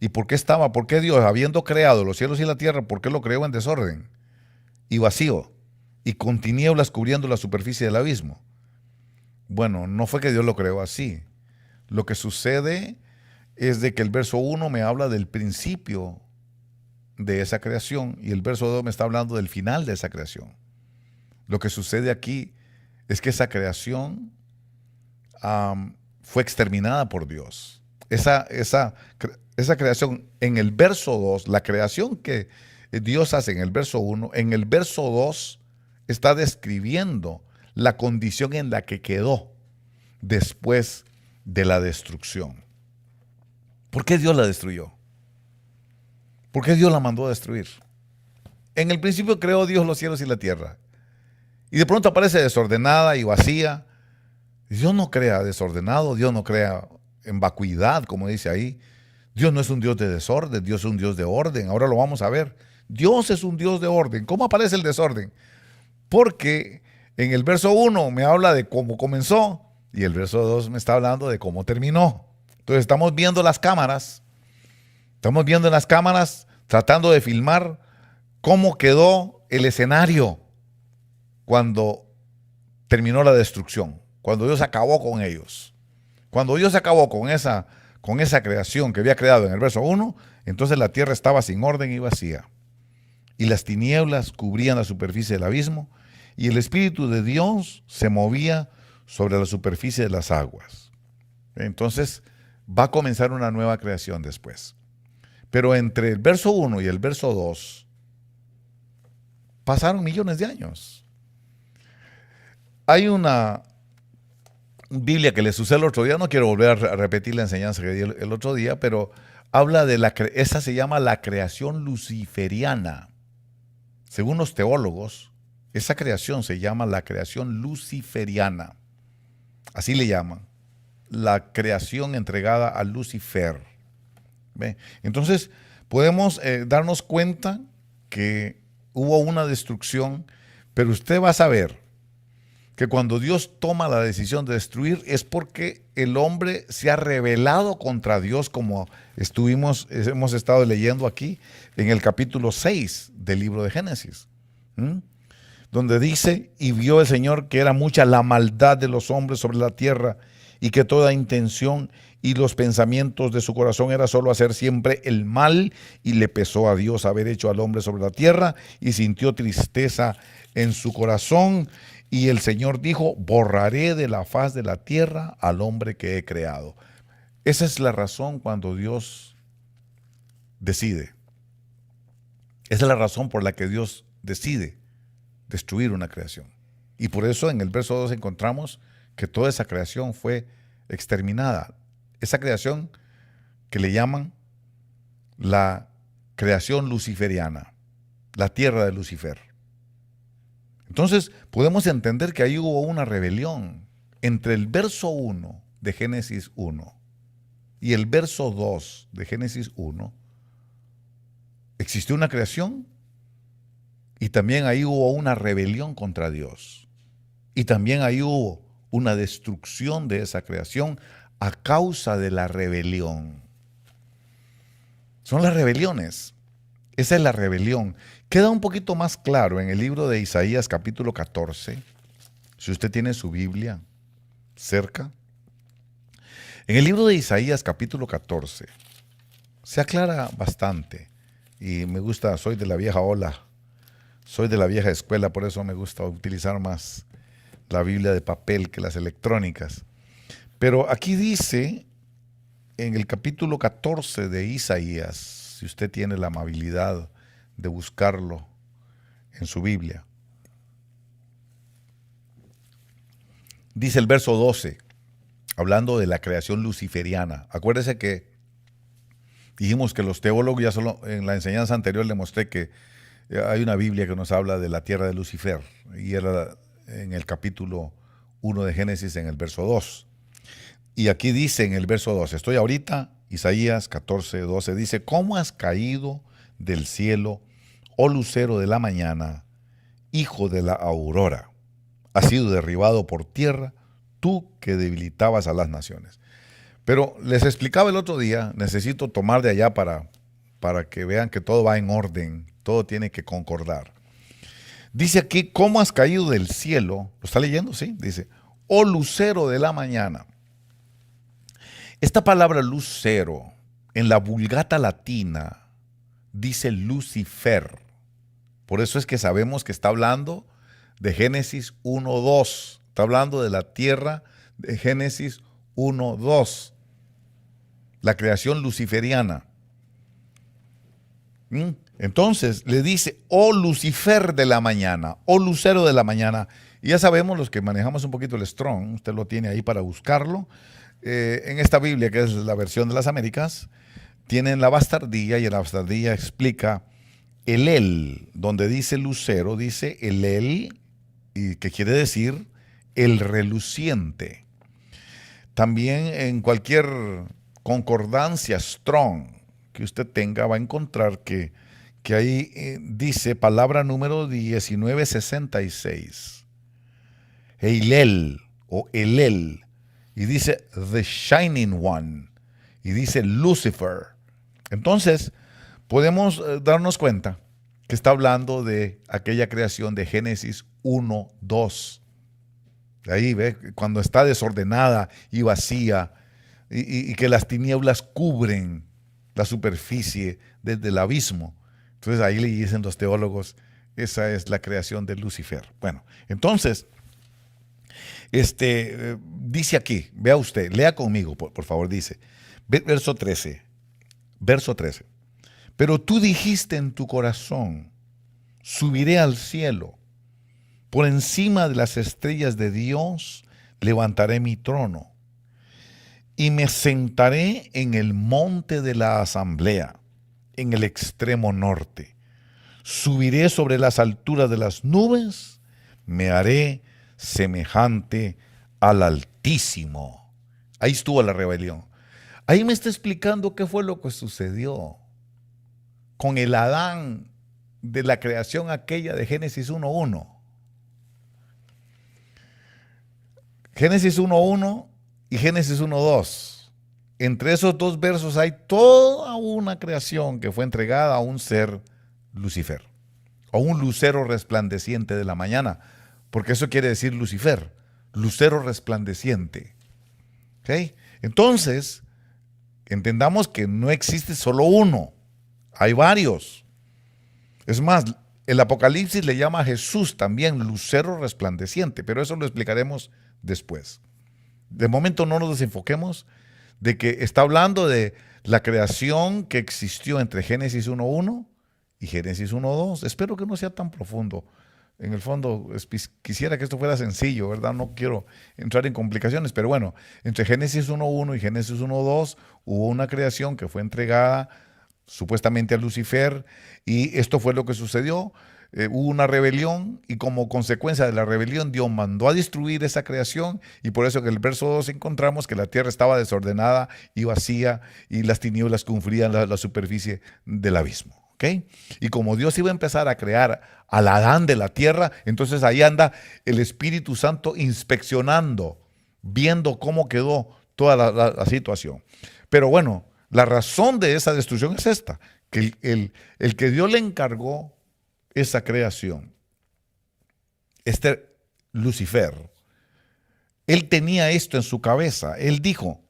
¿y por qué por qué Dios, habiendo creado los cielos y la tierra, por qué lo creó en desorden y vacío y con tinieblas cubriendo la superficie del abismo? Bueno, no fue que Dios lo creó así. Lo que sucede es de que el verso 1 me habla del principio de esa creación y el verso 2 me está hablando del final de esa creación. Lo que sucede aquí es que esa creación fue exterminada por Dios. Esa creación, en el verso 2, la creación que Dios hace en el verso 1, en el verso 2 está describiendo la condición en la que quedó después de la destrucción. ¿Por qué Dios la destruyó? ¿Por qué Dios la mandó a destruir? En el principio creó Dios los cielos y la tierra. Y de pronto aparece desordenada y vacía. Dios no crea desordenado, Dios no crea en vacuidad, como dice ahí. Dios no es un Dios de desorden, Dios es un Dios de orden. Ahora lo vamos a ver. Dios es un Dios de orden. ¿Cómo aparece el desorden? Porque en el verso 1 me habla de cómo comenzó y el verso 2 me está hablando de cómo terminó. Entonces estamos viendo las cámaras. Estamos viendo en las cámaras, tratando de filmar cómo quedó el escenario cuando terminó la destrucción, cuando Dios acabó con ellos. Cuando Dios acabó con esa creación que había creado en el verso 1, entonces la tierra estaba sin orden y vacía. Y las tinieblas cubrían la superficie del abismo, y el Espíritu de Dios se movía sobre la superficie de las aguas. Entonces va a comenzar una nueva creación después. Pero entre el verso 1 y el verso 2 pasaron millones de años. Hay una Biblia que les usé el otro día, no quiero volver a repetir la enseñanza que di el otro día, pero habla de esa se llama la creación luciferiana. Según los teólogos, esa creación se llama la creación luciferiana. Así le llaman. La creación entregada a Lucifer. ¿Ve? Entonces, podemos darnos cuenta que hubo una destrucción, pero usted va a saber que cuando Dios toma la decisión de destruir es porque el hombre se ha rebelado contra Dios, como hemos estado leyendo aquí en el capítulo 6 del libro de Génesis, donde dice: y vio el Señor que era mucha la maldad de los hombres sobre la tierra, y que toda intención y los pensamientos de su corazón era solo hacer siempre el mal, y le pesó a Dios haber hecho al hombre sobre la tierra, y sintió tristeza en su corazón. Y el Señor dijo: borraré de la faz de la tierra al hombre que he creado. Esa es la razón cuando Dios decide. Esa es la razón por la que Dios decide destruir una creación. Y por eso en el verso 2 encontramos que toda esa creación fue exterminada. Esa creación que le llaman la creación luciferiana, la tierra de Lucifer. Entonces podemos entender que ahí hubo una rebelión entre el verso 1 de Génesis 1 y el verso 2 de Génesis 1. Existió una creación y también ahí hubo una rebelión contra Dios. Y también ahí hubo una destrucción de esa creación a causa de la rebelión. Son las rebeliones. Esa es la rebelión. Queda un poquito más claro en el libro de Isaías capítulo 14. Si usted tiene su Biblia cerca. En el libro de Isaías capítulo 14 se aclara bastante. Y me gusta, soy de la vieja ola. Soy de la vieja escuela, por eso me gusta utilizar más la Biblia de papel que las electrónicas. Pero aquí dice, en el capítulo 14 de Isaías, si usted tiene la amabilidad de buscarlo en su Biblia, dice el verso 12, hablando de la creación luciferiana. Acuérdese que dijimos que los teólogos, ya solo en la enseñanza anterior le mostré que hay una Biblia que nos habla de la tierra de Lucifer, y era en el capítulo 1 de Génesis, en el verso 2. Y aquí dice en el verso 12, estoy ahorita, Isaías 14, 12, dice: ¿cómo has caído del cielo, oh lucero de la mañana, hijo de la aurora? Has sido derribado por tierra, tú que debilitabas a las naciones. Pero les explicaba el otro día, necesito tomar de allá para que vean que todo va en orden, todo tiene que concordar. Dice aquí: ¿cómo has caído del cielo? ¿Lo está leyendo? Sí, dice: oh lucero de la mañana. Esta palabra lucero en la Vulgata latina dice Lucifer. Por eso es que sabemos que está hablando de Génesis 1:2. Está hablando de la tierra de Génesis 1:2. La creación luciferiana. Entonces le dice, oh Lucifer de la mañana, oh lucero de la mañana. Y ya sabemos, los que manejamos un poquito el Strong, usted lo tiene ahí para buscarlo. En esta Biblia, que es la versión de las Américas, tienen la bastardilla, y en la bastardilla explica el, donde dice lucero, dice el, y que quiere decir el reluciente. También en cualquier concordancia Strong que usted tenga, va a encontrar que ahí dice palabra número 1966. Eilel o Elel, y dice The Shining One, y dice Lucifer. Entonces, podemos darnos cuenta que está hablando de aquella creación de Génesis 1:2. Ahí ve, cuando está desordenada y vacía, y que las tinieblas cubren la superficie desde el abismo. Entonces ahí le dicen los teólogos, esa es la creación de Lucifer. Bueno, entonces, dice aquí, vea usted, lea conmigo, por favor, dice, verso 13, pero tú dijiste en tu corazón, subiré al cielo, por encima de las estrellas de Dios levantaré mi trono, y me sentaré en el monte de la asamblea, en el extremo norte. Subiré sobre las alturas de las nubes, me haré semejante al Altísimo. Ahí estuvo la rebelión. Ahí me está explicando qué fue lo que sucedió con el Adán de la creación aquella de Génesis 1:1. Génesis 1:1 y Génesis 1:2. Entre esos dos versos hay toda una creación que fue entregada a un ser Lucifer, a un lucero resplandeciente de la mañana, porque eso quiere decir Lucifer, lucero resplandeciente. ¿Okay? Entonces, entendamos que no existe solo uno, hay varios. Es más, el Apocalipsis le llama a Jesús también lucero resplandeciente, pero eso lo explicaremos después. De momento no nos desenfoquemos de que está hablando de la creación que existió entre Génesis 1:1 y Génesis 1:2. Espero que no sea tan profundo. En el fondo, quisiera que esto fuera sencillo, ¿verdad? No quiero entrar en complicaciones, pero bueno, entre Génesis 1:1 y Génesis 1:2 hubo una creación que fue entregada supuestamente a Lucifer, y esto fue lo que sucedió. Hubo una rebelión, y como consecuencia de la rebelión Dios mandó a destruir esa creación, y por eso en el verso 2 encontramos que la tierra estaba desordenada y vacía, y las tinieblas cubrían la superficie del abismo. ¿Okay? Y como Dios iba a empezar a crear al Adán de la tierra, entonces ahí anda el Espíritu Santo inspeccionando, viendo cómo quedó toda la situación. Pero bueno, la razón de esa destrucción es esta, que el que Dios le encargó esa creación, Lucifer, él tenía esto en su cabeza. Él dijo,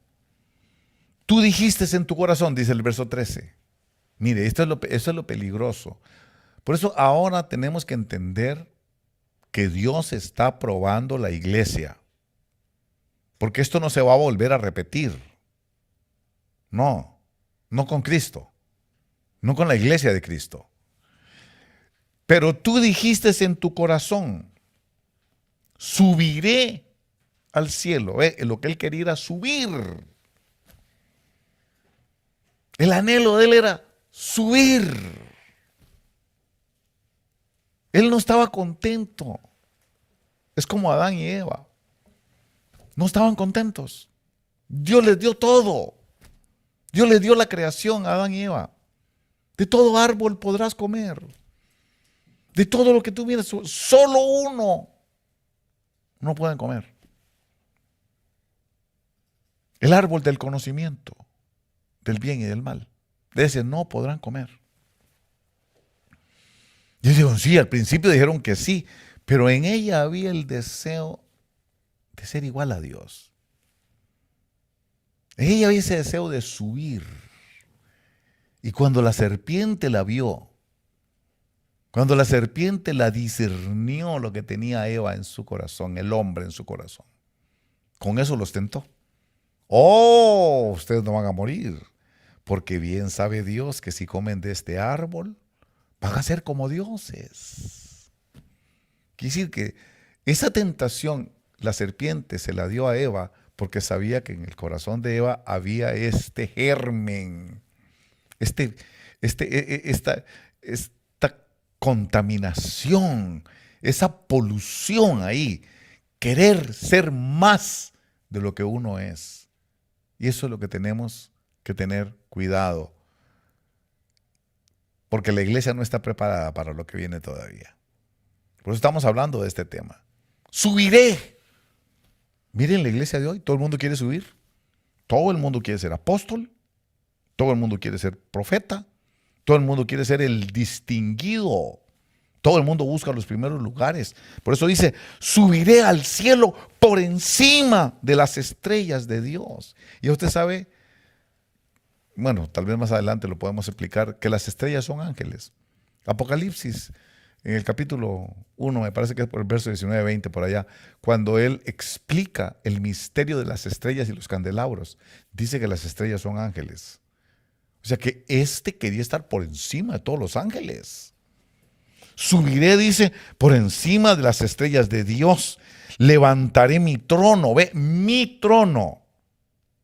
tú dijiste en tu corazón, dice el verso 13. Mire, eso es lo peligroso. Por eso ahora tenemos que entender que Dios está probando la iglesia, porque esto no se va a volver a repetir. No con Cristo, no con la iglesia de Cristo. Pero tú dijiste en tu corazón, subiré al cielo. Lo que él quería era subir. El anhelo de él era subir. Él no estaba contento. Es como Adán y Eva. No estaban contentos. Dios les dio todo. Dios les dio la creación a Adán y Eva. De todo árbol podrás comer. De todo lo que tú miras, solo uno no pueden comer. El árbol del conocimiento del bien y del mal. De ese no podrán comer. Y dijeron, sí, al principio dijeron que sí, pero en ella había el deseo de ser igual a Dios. En ella había ese deseo de subir. Y cuando la serpiente la vio, cuando la serpiente la discernió lo que tenía Eva en su corazón, el hombre en su corazón, con eso los tentó. Oh, ustedes no van a morir, porque bien sabe Dios que si comen de este árbol, van a ser como dioses. Quiere decir que esa tentación, la serpiente se la dio a Eva porque sabía que en el corazón de Eva había este germen, esta contaminación, esa polución ahí, querer ser más de lo que uno es. Y eso es lo que tenemos que tener cuidado, porque la iglesia no está preparada para lo que viene todavía. Por eso estamos hablando de este tema. Subiré. Miren la iglesia de hoy, todo el mundo quiere subir. Todo el mundo quiere ser apóstol. Todo el mundo quiere ser profeta. Todo el mundo quiere ser el distinguido. Todo el mundo busca los primeros lugares. Por eso dice, subiré al cielo por encima de las estrellas de Dios. Y usted sabe, bueno, tal vez más adelante lo podemos explicar, que las estrellas son ángeles. Apocalipsis, en el capítulo 1, me parece que es por el verso 19-20 por allá, cuando él explica el misterio de las estrellas y los candelabros, dice que las estrellas son ángeles. O sea que quería estar por encima de todos los ángeles. Subiré, dice, por encima de las estrellas de Dios. Levantaré mi trono. Ve, mi trono.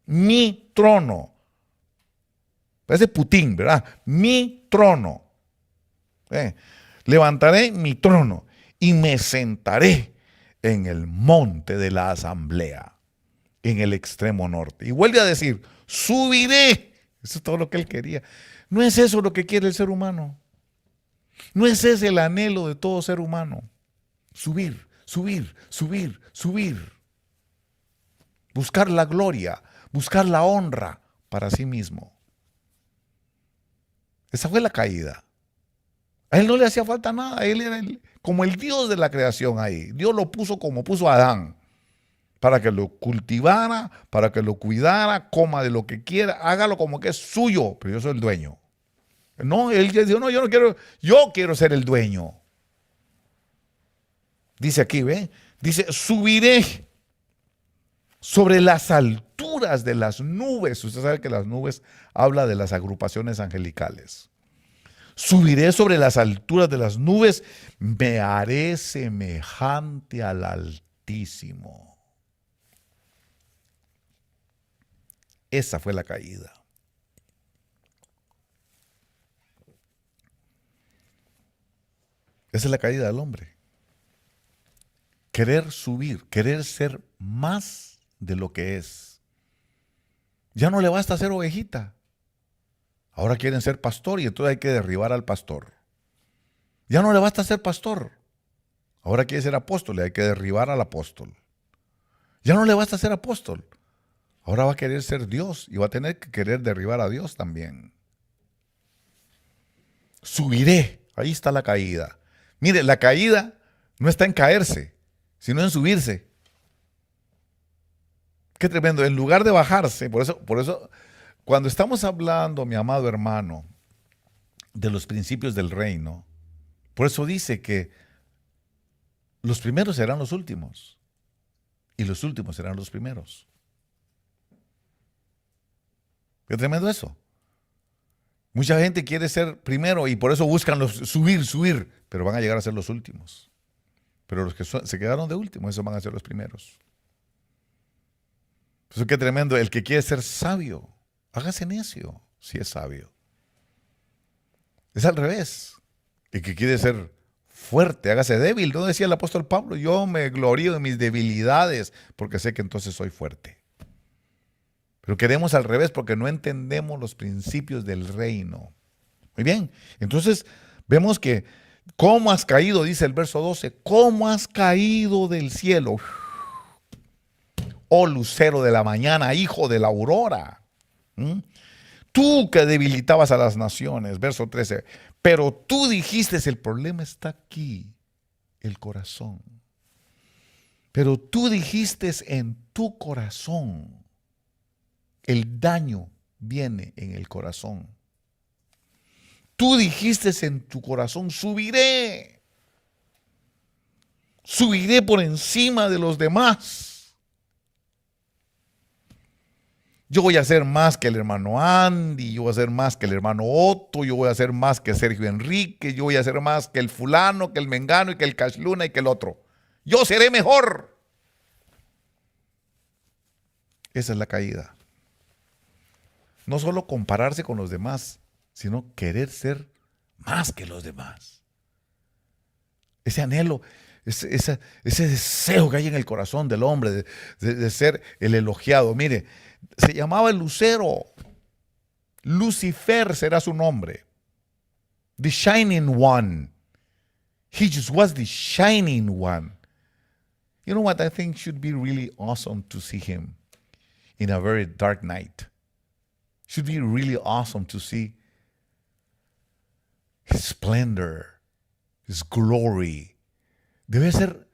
Mi trono. Parece Putin, ¿verdad? Mi trono. Levantaré mi trono y me sentaré en el monte de la asamblea, en el extremo norte. Y vuelve a decir, subiré. Eso es todo lo que él quería. No es eso lo que quiere el ser humano. No es ese el anhelo de todo ser humano. Subir, subir, subir, subir. Buscar la gloria, buscar la honra para sí mismo. Esa fue la caída. A él no le hacía falta nada. Él era como el Dios de la creación ahí. Dios lo puso como puso a Adán. Para que lo cultivara, para que lo cuidara, coma de lo que quiera, hágalo como que es suyo, pero yo soy el dueño. No, él dijo, no, yo no quiero, yo quiero ser el dueño. Dice aquí, ¿ve? Dice, subiré sobre las alturas de las nubes. Usted sabe que las nubes habla de las agrupaciones angelicales. Subiré sobre las alturas de las nubes, me haré semejante al Altísimo. Esa fue la caída. Esa es la caída del hombre. Querer subir, querer ser más de lo que es. Ya no le basta ser ovejita. Ahora quieren ser pastor y entonces hay que derribar al pastor. Ya no le basta ser pastor. Ahora quiere ser apóstol y hay que derribar al apóstol. Ya no le basta ser apóstol. Ahora va a querer ser Dios y va a tener que querer derribar a Dios también. Subiré. Ahí está la caída. Mire, la caída no está en caerse, sino en subirse. Qué tremendo. En lugar de bajarse, por eso, cuando estamos hablando, mi amado hermano, de los principios del reino, por eso dice que los primeros serán los últimos y los últimos serán los primeros. Qué tremendo eso. Mucha gente quiere ser primero y por eso buscan subir, pero van a llegar a ser los últimos. Pero los que se quedaron de último, esos van a ser los primeros. Eso qué tremendo. El que quiere ser sabio, hágase necio si es sabio. Es al revés. El que quiere ser fuerte, hágase débil. ¿No decía el apóstol Pablo? Yo me glorío en mis debilidades porque sé que entonces soy fuerte. Pero queremos al revés porque no entendemos los principios del reino. Muy bien, entonces vemos que ¿cómo has caído? Dice el verso 12, ¿cómo has caído del cielo? Oh lucero de la mañana, hijo de la aurora. Tú que debilitabas a las naciones, verso 13, pero tú dijiste, el problema está aquí, el corazón. Pero tú dijiste en tu corazón. El daño viene en el corazón. Tú dijiste en tu corazón, subiré por encima de los demás. Yo voy a hacer más que el hermano Andy, yo voy a hacer más que el hermano Otto, yo voy a hacer más que Sergio Enrique, yo voy a hacer más que el fulano, que el mengano y que el Cashluna y que el otro. Yo seré mejor. Esa es la caída. No solo compararse con los demás, sino querer ser más que los demás. Ese anhelo, ese deseo que hay en el corazón del hombre de ser el elogiado. Mire, se llamaba el lucero. Lucifer será su nombre. The Shining One. He just was the shining one. You know what I think should be really awesome to see him in a very dark night. Should be really awesome to see his splendor, his glory. Debe ser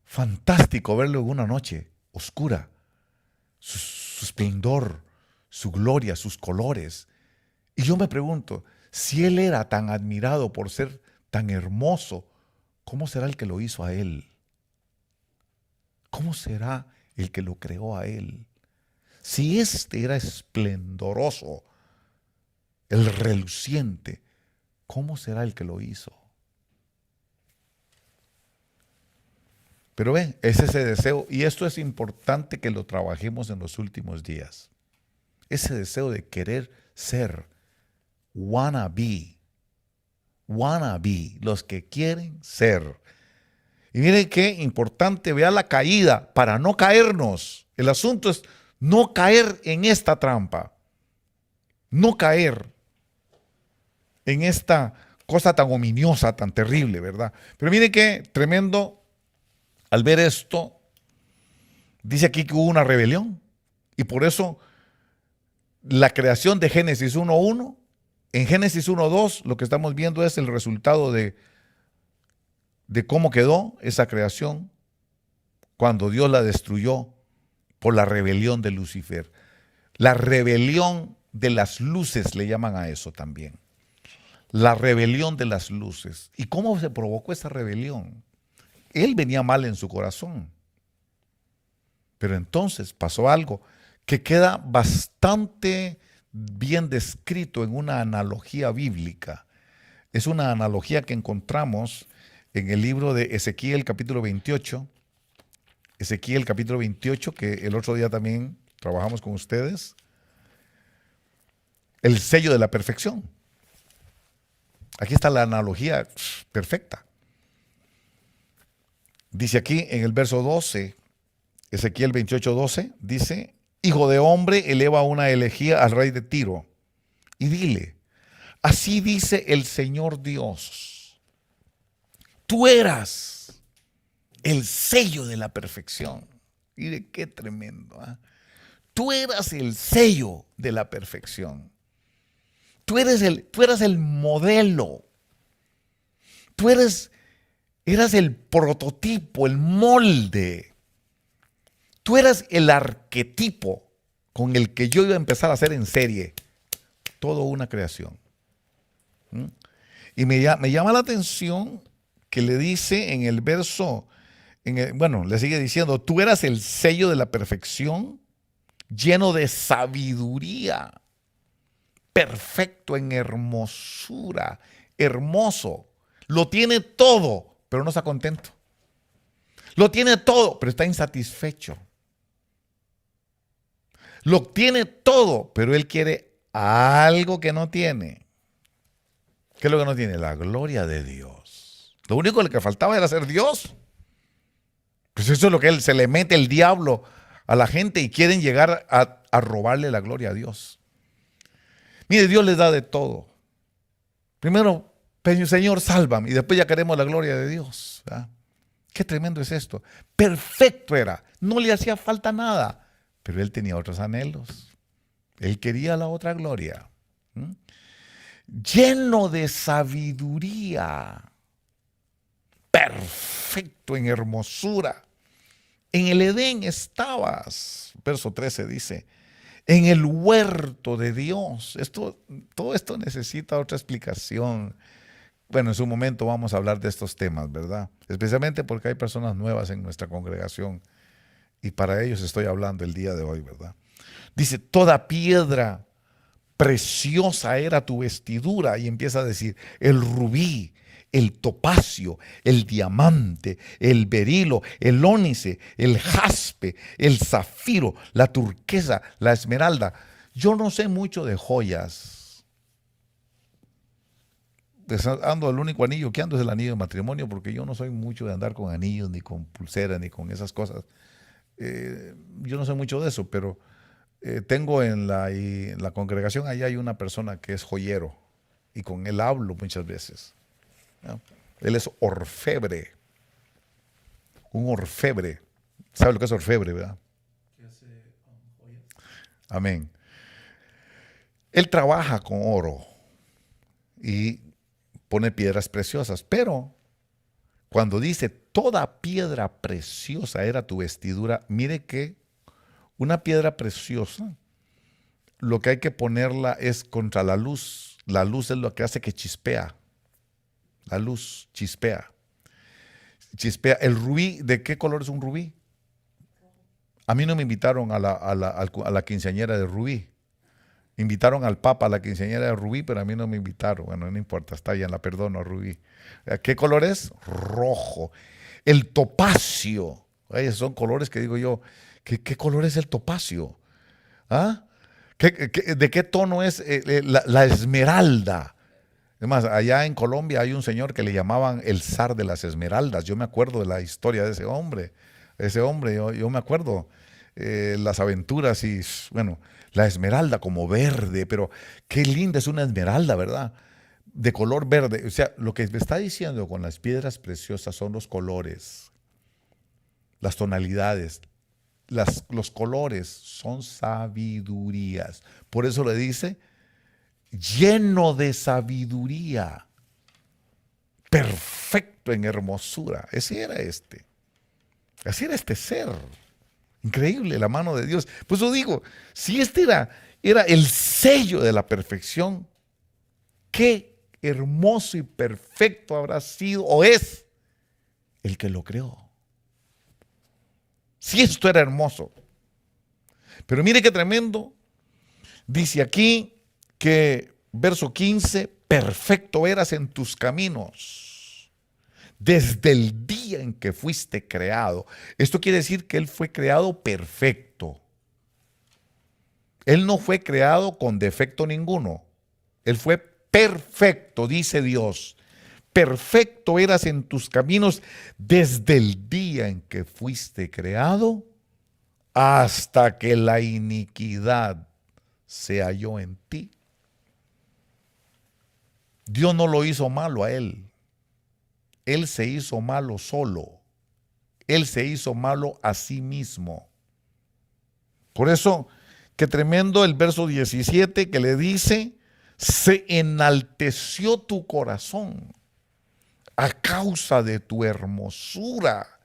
fantástico verlo en una noche oscura. Su esplendor, su gloria, sus colores. Y yo me pregunto, si él era tan admirado por ser tan hermoso, ¿cómo será el que lo hizo a él? ¿Cómo será el que lo creó a él? Si este era esplendoroso, el reluciente, ¿cómo será el que lo hizo? Pero ven, es ese deseo, y esto es importante que lo trabajemos en los últimos días. Ese deseo de querer ser, wanna be, los que quieren ser. Y miren qué importante, vea la caída para no caernos. El asunto es no caer en esta trampa, no caer en esta cosa tan ominiosa, tan terrible, ¿verdad? Pero miren qué tremendo. Al ver esto, dice aquí que hubo una rebelión y por eso la creación de Génesis 1.1, en Génesis 1.2 lo que estamos viendo es el resultado de cómo quedó esa creación cuando Dios la destruyó por la rebelión de Lucifer. La rebelión de las luces le llaman a eso también. La rebelión de las luces. ¿Y cómo se provocó esa rebelión? Él venía mal en su corazón. Pero entonces pasó algo que queda bastante bien descrito en una analogía bíblica. Es una analogía que encontramos en el libro de Ezequiel capítulo 28. Ezequiel capítulo 28, que el otro día también trabajamos con ustedes. El sello de la perfección. Aquí está la analogía perfecta. Dice aquí en el verso 12, Ezequiel 28:12, dice: Hijo de hombre, eleva una elegía al rey de Tiro y dile, así dice el Señor Dios, tú eras el sello de la perfección. Mire qué tremendo, ¿eh? Tú eras el sello de la perfección. Tú eras el modelo. Tú eras el prototipo, el molde. Tú eras el arquetipo con el que yo iba a empezar a hacer en serie toda una creación. Y me llama la atención que le dice en el verso, le sigue diciendo, tú eras el sello de la perfección, lleno de sabiduría, perfecto en hermosura, hermoso. Lo tiene todo, pero no está contento. Lo tiene todo, pero está insatisfecho. Lo tiene todo, pero él quiere algo que no tiene. ¿Qué es lo que no tiene? La gloria de Dios. Lo único que le faltaba era ser Dios. Pues eso es lo que se le mete el diablo a la gente y quieren llegar a robarle la gloria a Dios. Mire, Dios les da de todo. Primero, Señor, sálvame, y después ya queremos la gloria de Dios, ¿verdad? Qué tremendo es esto. Perfecto era, no le hacía falta nada, pero él tenía otros anhelos. Él quería la otra gloria. Lleno de sabiduría, perfecto en hermosura. En el Edén estabas, verso 13 dice, en el huerto de Dios. Todo esto necesita otra explicación. Bueno, en su momento vamos a hablar de estos temas, ¿verdad? Especialmente porque hay personas nuevas en nuestra congregación y para ellos estoy hablando el día de hoy, ¿verdad? Dice, toda piedra preciosa era tu vestidura, y empieza a decir, el rubí, el topacio, el diamante, el berilo, el ónice, el jaspe, el zafiro, la turquesa, la esmeralda. Yo no sé mucho de joyas. Ando el único anillo que ando es el anillo de matrimonio, porque yo no soy mucho de andar con anillos, ni con pulseras, ni con esas cosas. Yo no sé mucho de eso, pero tengo en la congregación, allá hay una persona que es joyero, y con él hablo muchas veces, ¿no? Él es orfebre, un orfebre. ¿Sabe lo que es orfebre, verdad? Amén. Él trabaja con oro y pone piedras preciosas, pero cuando dice toda piedra preciosa era tu vestidura, mire que una piedra preciosa, lo que hay que ponerla es contra la luz. La luz es lo que hace que chispea. La luz chispea. Chispea. El rubí, ¿de qué color es un rubí? A mí no me invitaron a la quinceañera de rubí. Invitaron al Papa a la quinceañera de rubí, pero a mí no me invitaron. Bueno, no importa, está bien, la perdono a rubí. ¿Qué color es? Rojo. El topacio. Son colores que digo yo, ¿qué color es el topacio? ¿Ah? ¿De qué tono es la esmeralda? Además, allá en Colombia hay un señor que le llamaban el zar de las esmeraldas. Yo me acuerdo de la historia de ese hombre. Yo me acuerdo las aventuras y, bueno, la esmeralda como verde, pero qué linda es una esmeralda, ¿verdad? De color verde. O sea, lo que me está diciendo con las piedras preciosas son los colores, las tonalidades, los colores son sabidurías. Por eso le dice, lleno de sabiduría, perfecto en hermosura. Así era este ser. Increíble la mano de Dios. Pues yo digo, si este era el sello de la perfección, qué hermoso y perfecto habrá sido o es el que lo creó. Si esto era hermoso. Pero mire qué tremendo. Dice aquí que, verso 15, perfecto eras en tus caminos desde el día en que fuiste creado. Esto quiere decir que Él fue creado perfecto. Él no fue creado con defecto ninguno. Él fue perfecto, dice Dios. Perfecto eras en tus caminos desde el día en que fuiste creado hasta que la iniquidad se halló en ti. Dios no lo hizo malo a él. Él se hizo malo solo. Él se hizo malo a sí mismo. Por eso, qué tremendo el verso 17 que le dice, se enalteció tu corazón a causa de tu hermosura.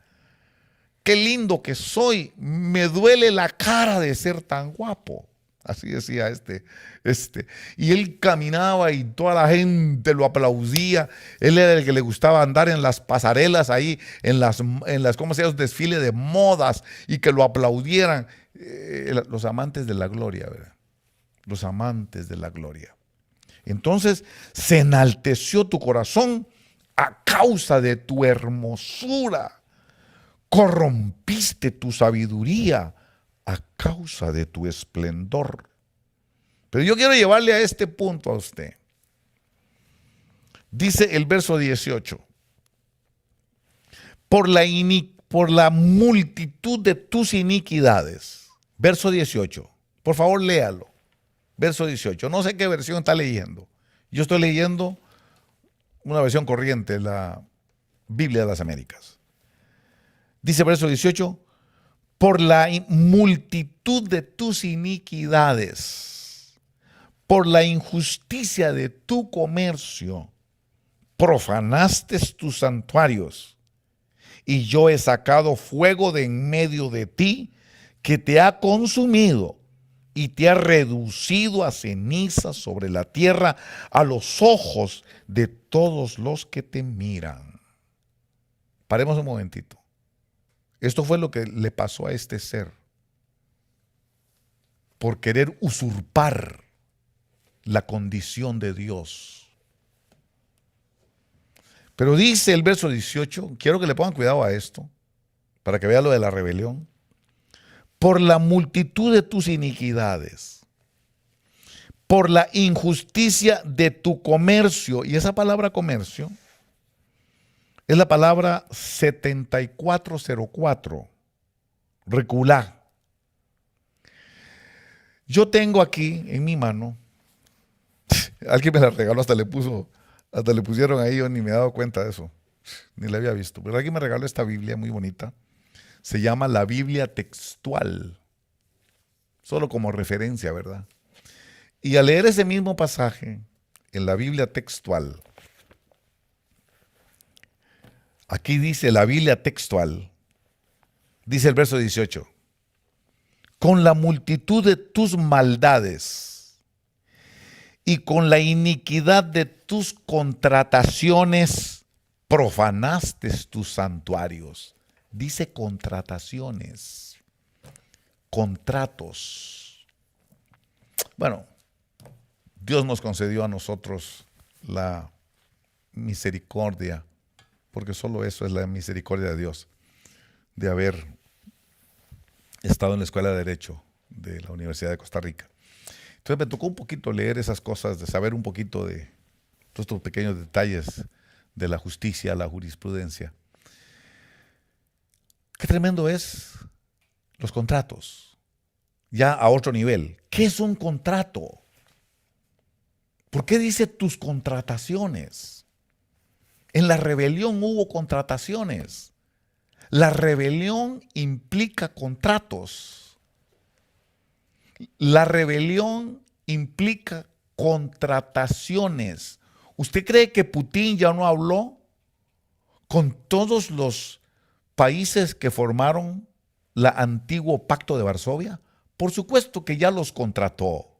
Qué lindo que soy. Me duele la cara de ser tan guapo. Así decía este. Y él caminaba y toda la gente lo aplaudía. Él era el que le gustaba andar en las pasarelas ahí, en las ¿cómo se llama? Desfiles de modas, y que lo aplaudieran. Los amantes de la gloria, ¿verdad? Los amantes de la gloria. Entonces, se enalteció tu corazón a causa de tu hermosura. Corrompiste tu sabiduría a causa de tu esplendor. Pero yo quiero llevarle a este punto a usted. Dice el verso 18. Por la multitud de tus iniquidades. Verso 18. Por favor, léalo. Verso 18. No sé qué versión está leyendo. Yo estoy leyendo una versión corriente, la Biblia de las Américas. Dice verso 18. Por la multitud de tus iniquidades, por la injusticia de tu comercio, profanaste tus santuarios, y yo he sacado fuego de en medio de ti, que te ha consumido, y te ha reducido a ceniza sobre la tierra a los ojos de todos los que te miran. Paremos un momentito. Esto fue lo que le pasó a este ser por querer usurpar la condición de Dios. Pero dice el verso 18, quiero que le pongan cuidado a esto, para que vean lo de la rebelión. Por la multitud de tus iniquidades, por la injusticia de tu comercio, y esa palabra comercio es la palabra 7404, reculá. Yo tengo aquí en mi mano, alguien me la regaló, hasta le pusieron ahí, yo ni me he dado cuenta de eso, ni la había visto, pero alguien me regaló esta Biblia muy bonita. Se llama la Biblia textual, solo como referencia, ¿verdad? Y al leer ese mismo pasaje en la Biblia textual, aquí dice la Biblia textual, dice el verso 18, con la multitud de tus maldades y con la iniquidad de tus contrataciones profanaste tus santuarios. Dice contrataciones, contratos. Bueno, Dios nos concedió a nosotros la misericordia, porque solo eso es la misericordia de Dios, de haber estado en la Escuela de Derecho de la Universidad de Costa Rica. Entonces me tocó un poquito leer esas cosas, de saber un poquito de todos estos pequeños detalles de la justicia, la jurisprudencia. Qué tremendo es los contratos, ya a otro nivel. ¿Qué es un contrato? ¿Por qué dice tus contrataciones? En la rebelión hubo contrataciones. La rebelión implica contratos. La rebelión implica contrataciones. ¿Usted cree que Putin ya no habló con todos los países que formaron el antiguo Pacto de Varsovia? Por supuesto que ya los contrató.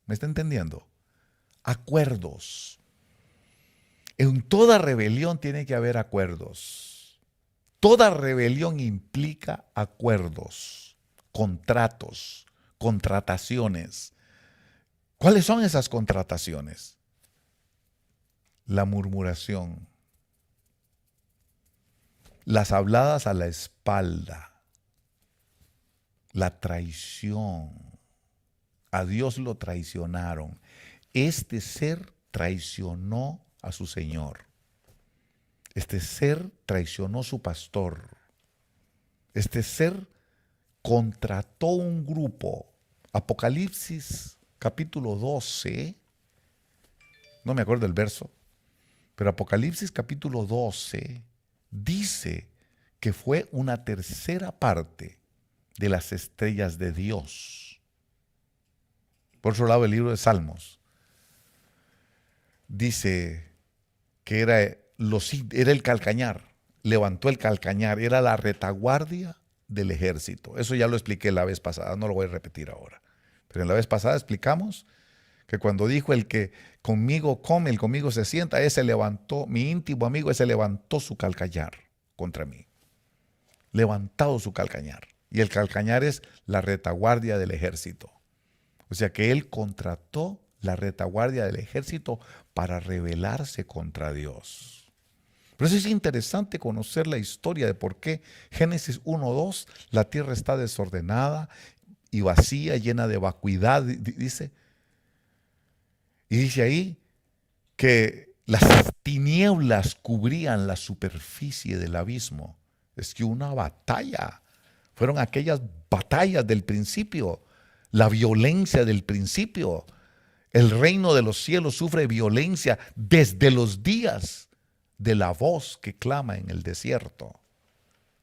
¿Me está entendiendo? Acuerdos. En toda rebelión tiene que haber acuerdos. Toda rebelión implica acuerdos, contratos, contrataciones. ¿Cuáles son esas contrataciones? La murmuración, las habladas a la espalda, la traición. A Dios lo traicionaron. Este ser traicionó a su Señor. Este ser traicionó a su pastor. Este ser contrató un grupo. Apocalipsis capítulo 12, no me acuerdo el verso, pero Apocalipsis capítulo 12 dice que fue una tercera parte de las estrellas de Dios. Por otro lado, el libro de Salmos dice que era el calcañar, levantó el calcañar, era la retaguardia del ejército. Eso ya lo expliqué la vez pasada, no lo voy a repetir ahora. Pero en la vez pasada explicamos que cuando dijo el que conmigo come, el conmigo se sienta, ese levantó, mi íntimo amigo, ese levantó su calcañar contra mí. Levantado su calcañar. Y el calcañar es la retaguardia del ejército. O sea que él contrató la retaguardia del ejército para rebelarse contra Dios. Por eso es interesante conocer la historia de por qué Génesis 1:2, la tierra está desordenada y vacía, llena de vacuidad, dice. Y dice ahí que las tinieblas cubrían la superficie del abismo. Es que una batalla, fueron aquellas batallas del principio, la violencia del principio. El reino de los cielos sufre violencia desde los días de la voz que clama en el desierto.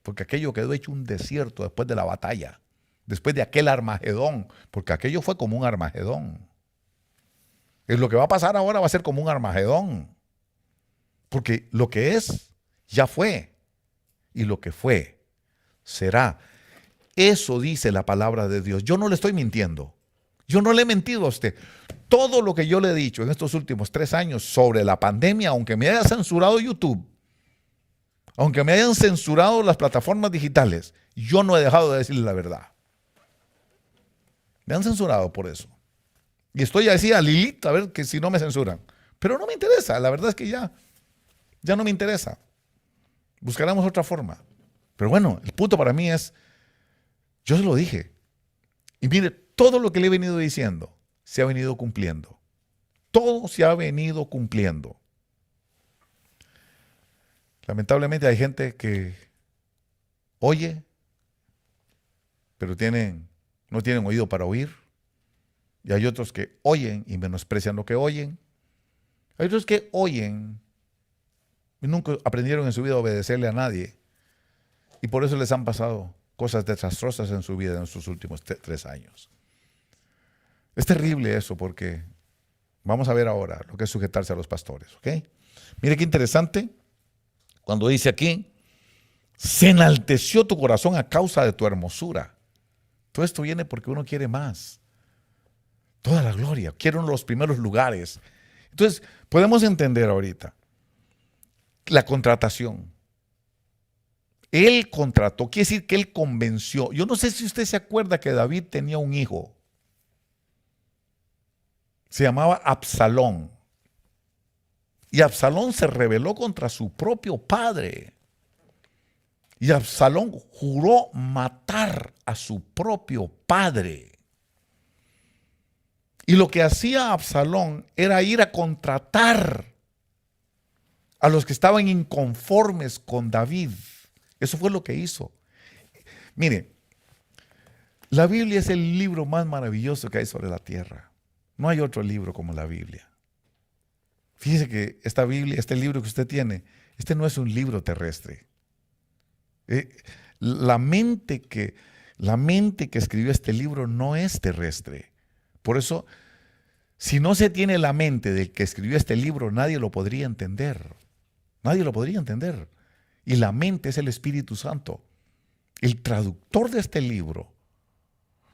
Porque aquello quedó hecho un desierto después de la batalla, después de aquel Armagedón, porque aquello fue como un Armagedón. Es lo que va a pasar ahora, va a ser como un Armagedón. Porque lo que es, ya fue. Y lo que fue, será. Eso dice la palabra de Dios. Yo no le estoy mintiendo. Yo no le he mentido a usted. Todo lo que yo le he dicho en estos últimos 3 años sobre la pandemia, aunque me haya censurado YouTube, aunque me hayan censurado las plataformas digitales, yo no he dejado de decirle la verdad. Me han censurado por eso. Y estoy así a Lilith, a ver que si no me censuran. Pero no me interesa, la verdad es que ya no me interesa. Buscaremos otra forma. Pero bueno, el punto para mí es, yo se lo dije. Y mire, todo lo que le he venido diciendo se ha venido cumpliendo. Todo se ha venido cumpliendo. Lamentablemente hay gente que oye, pero no tienen oído para oír. Y hay otros que oyen y menosprecian lo que oyen. Hay otros que oyen y nunca aprendieron en su vida a obedecerle a nadie. Y por eso les han pasado cosas desastrosas en su vida en sus últimos 3 años. Es terrible eso porque vamos a ver ahora lo que es sujetarse a los pastores, ¿ok? Mire qué interesante. Cuando dice aquí, se enalteció tu corazón a causa de tu hermosura. Todo esto viene porque uno quiere más. Toda la gloria, quiere uno los primeros lugares. Entonces, podemos entender ahorita la contratación. Él contrató, quiere decir que él convenció. Yo no sé si usted se acuerda que David tenía un hijo. Se llamaba Absalón. Y Absalón se rebeló contra su propio padre. Y Absalón juró matar a su propio padre. Y lo que hacía Absalón era ir a contratar a los que estaban inconformes con David. Eso fue lo que hizo. Mire, la Biblia es el libro más maravilloso que hay sobre la tierra. No hay otro libro como la Biblia. Fíjese que esta Biblia, este libro que usted tiene, este no es un libro terrestre. La mente que escribió este libro no es terrestre. Por eso, si no se tiene la mente del que escribió este libro, nadie lo podría entender. Nadie lo podría entender. Y la mente es el Espíritu Santo. El traductor de este libro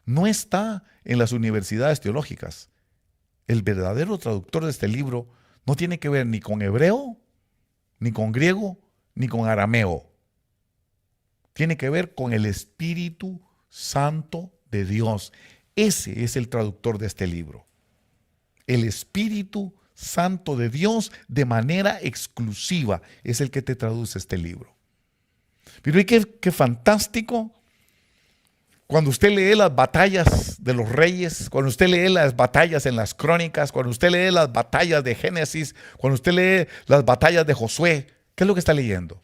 no está en las universidades teológicas. El verdadero traductor de este libro no tiene que ver ni con hebreo, ni con griego, ni con arameo. Tiene que ver con el Espíritu Santo de Dios. Ese es el traductor de este libro. El Espíritu Santo de Dios de manera exclusiva es el que te traduce este libro. Pero qué fantástico cuando usted lee las batallas de los reyes, cuando usted lee las batallas en las crónicas, cuando usted lee las batallas de Génesis, cuando usted lee las batallas de Josué. ¿Qué es lo que está leyendo?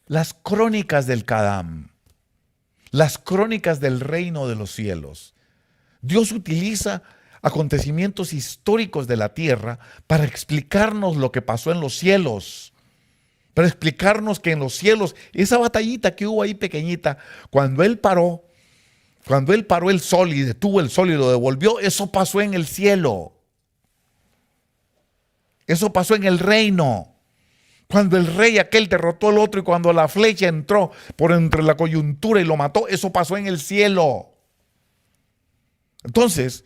Las crónicas del Kadam, las crónicas del reino de los cielos. Dios utiliza acontecimientos históricos de la tierra para explicarnos lo que pasó en los cielos, para explicarnos que en los cielos, esa batallita que hubo ahí pequeñita, cuando él paró el sol y detuvo el sol y lo devolvió, eso pasó en el cielo. Eso pasó en el reino. Cuando el rey aquel derrotó al otro y cuando la flecha entró por entre la coyuntura y lo mató, eso pasó en el cielo. Entonces,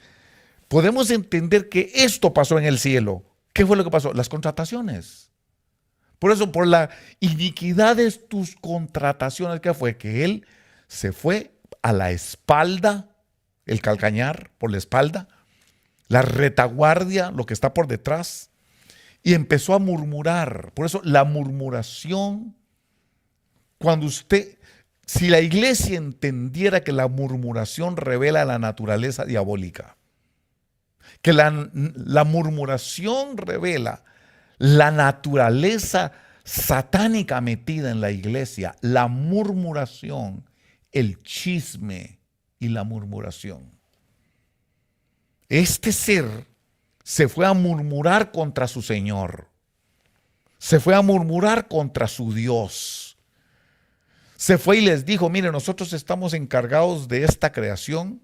podemos entender que esto pasó en el cielo. ¿Qué fue lo que pasó? Las contrataciones. Por eso, por la iniquidad de tus contrataciones, ¿qué fue? Que él se fue a la espalda, el calcañar por la espalda, la retaguardia, lo que está por detrás, y empezó a murmurar. Por eso la murmuración, si la iglesia entendiera que la murmuración revela la naturaleza diabólica, que la murmuración revela la naturaleza satánica metida en la iglesia, la murmuración, el chisme y la murmuración. Este ser se fue a murmurar contra su Señor, se fue a murmurar contra su Dios. Se fue y les dijo, mire, nosotros estamos encargados de esta creación,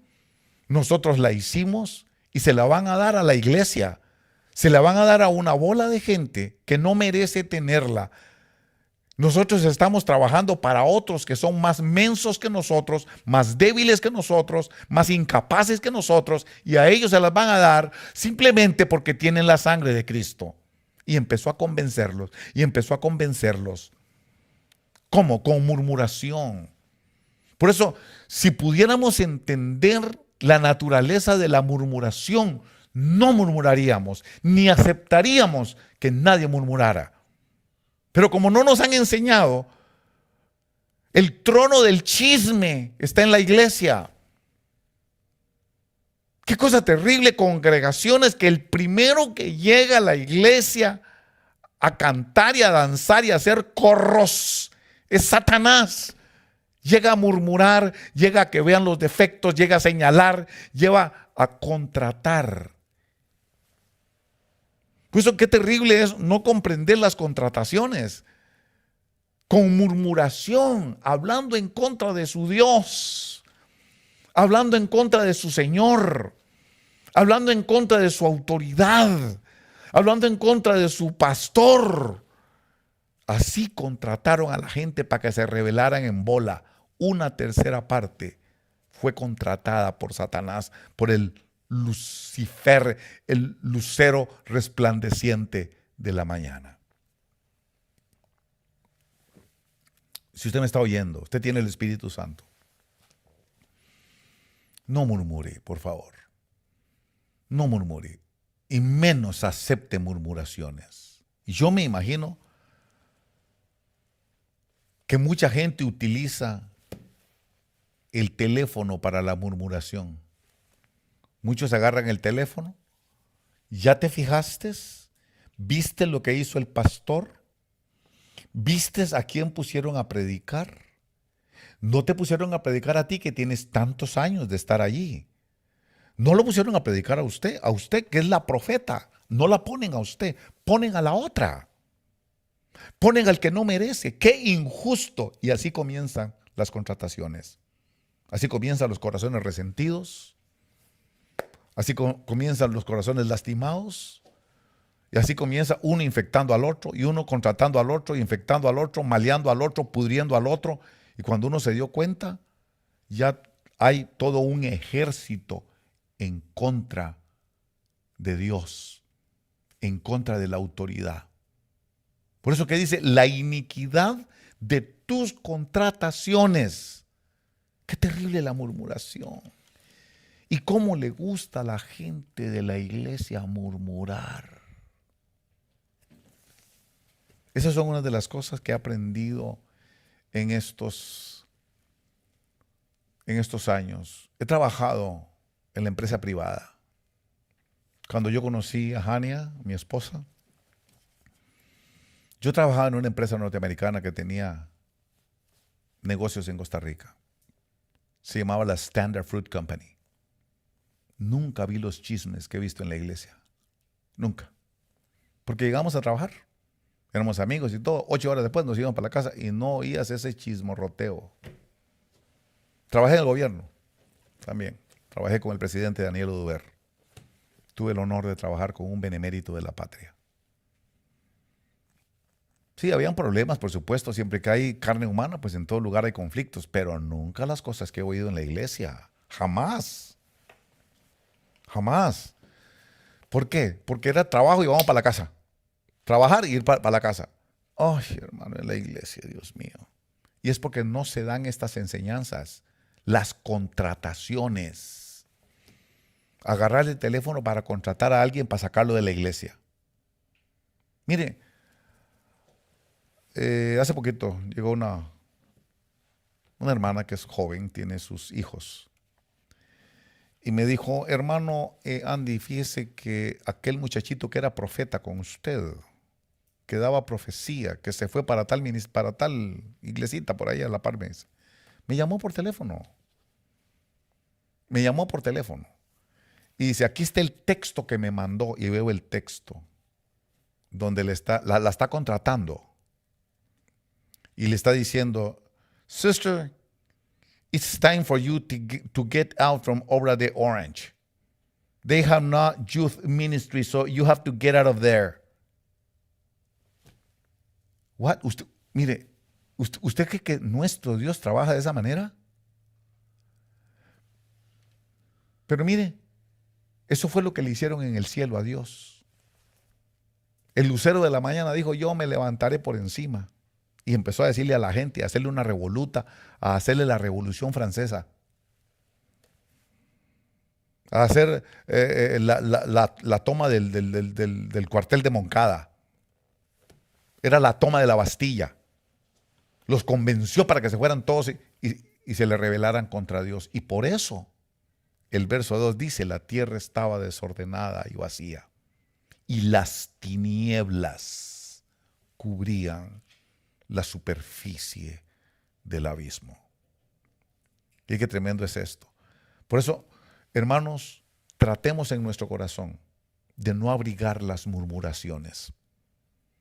nosotros la hicimos y se la van a dar a la iglesia, se la van a dar a una bola de gente que no merece tenerla, Nosotros estamos trabajando para otros que son más mensos que nosotros, más débiles que nosotros, más incapaces que nosotros, y a ellos se las van a dar simplemente porque tienen la sangre de Cristo. Y empezó a convencerlos, y empezó a convencerlos. ¿Cómo? Con murmuración. Por eso, si pudiéramos entender la naturaleza de la murmuración, no murmuraríamos, ni aceptaríamos que nadie murmurara. Pero como no nos han enseñado, el trono del chisme está en la iglesia. Qué cosa terrible, congregaciones, que el primero que llega a la iglesia a cantar y a danzar y a hacer corros es Satanás. Llega a murmurar, llega a que vean los defectos, llega a señalar, lleva a contratar. Por eso qué terrible es no comprender las contrataciones. Con murmuración, hablando en contra de su Dios, hablando en contra de su Señor, hablando en contra de su autoridad, hablando en contra de su pastor. Así contrataron a la gente para que se rebelaran en bola. Una tercera parte fue contratada por Satanás, por el Lucifer, el lucero resplandeciente de la mañana. Si usted me está oyendo, usted tiene el Espíritu Santo. No murmure, por favor. No murmure. Y menos acepte murmuraciones. Y yo me imagino que mucha gente utiliza el teléfono para la murmuración. Muchos agarran el teléfono. ¿Ya te fijaste? ¿Viste lo que hizo el pastor? ¿Viste a quién pusieron a predicar? No te pusieron a predicar a ti que tienes tantos años de estar allí. No lo pusieron a predicar a usted que es la profeta. No la ponen a usted, ponen a la otra. Ponen al que no merece. ¡Qué injusto! Y así comienzan las contrataciones. Así comienzan los corazones resentidos. Así comienzan los corazones lastimados. Y así comienza uno infectando al otro, y uno contratando al otro, infectando al otro, maleando al otro, pudriendo al otro. Y cuando uno se dio cuenta, ya hay todo un ejército en contra de Dios, en contra de la autoridad. Por eso que dice, la iniquidad de tus contrataciones. Qué terrible la murmuración. Y cómo le gusta a la gente de la iglesia murmurar. Esas son una de las cosas que he aprendido en estos años. He trabajado en la empresa privada. Cuando yo conocí a Hania, mi esposa, yo trabajaba en una empresa norteamericana que tenía negocios en Costa Rica. Se llamaba la Standard Fruit Company. Nunca vi los chismes que he visto en la iglesia. Nunca. Porque llegamos a trabajar. Éramos amigos y todo. 8 horas después nos íbamos para la casa y no oías ese chismorroteo. Trabajé en el gobierno también. Trabajé con el presidente Daniel Oduber. Tuve el honor de trabajar con un benemérito de la patria. Sí, habían problemas, por supuesto. Siempre que hay carne humana, pues en todo lugar hay conflictos. Pero nunca las cosas que he oído en la iglesia. Jamás. Jamás. ¿Por qué? Porque era trabajo y vamos para la casa. Trabajar y ir para la casa. Ay, hermano, en la iglesia, Dios mío. Y es porque no se dan estas enseñanzas. Las contrataciones. Agarrar el teléfono para contratar a alguien para sacarlo de la iglesia. Mire, hace poquito llegó una hermana que es joven, tiene sus hijos. Y me dijo, hermano Andy, fíjese que aquel muchachito que era profeta con usted, que daba profecía, que se fue para tal iglesita por ahí a la par, me llamó por teléfono. Me llamó por teléfono. Y dice, aquí está el texto que me mandó. Y veo el texto donde la está contratando. Y le está diciendo, sister, it's time for you to get out from Obra de Orange. They have not youth ministry, so you have to get out of there. What? Mire, ¿usted cree que nuestro Dios trabaja de esa manera? Pero mire, eso fue lo que le hicieron en el cielo a Dios. El lucero de la mañana dijo, yo me levantaré por encima. Y empezó a decirle a la gente, a hacerle una revoluta, a hacerle la Revolución Francesa. A hacer la toma del cuartel de Moncada. Era la toma de la Bastilla. Los convenció para que se fueran todos y se le rebelaran contra Dios. Y por eso el verso 2 dice, la tierra estaba desordenada y vacía, y las tinieblas cubrían la superficie del abismo. Y qué tremendo es esto. Por eso, hermanos, tratemos en nuestro corazón de no abrigar las murmuraciones.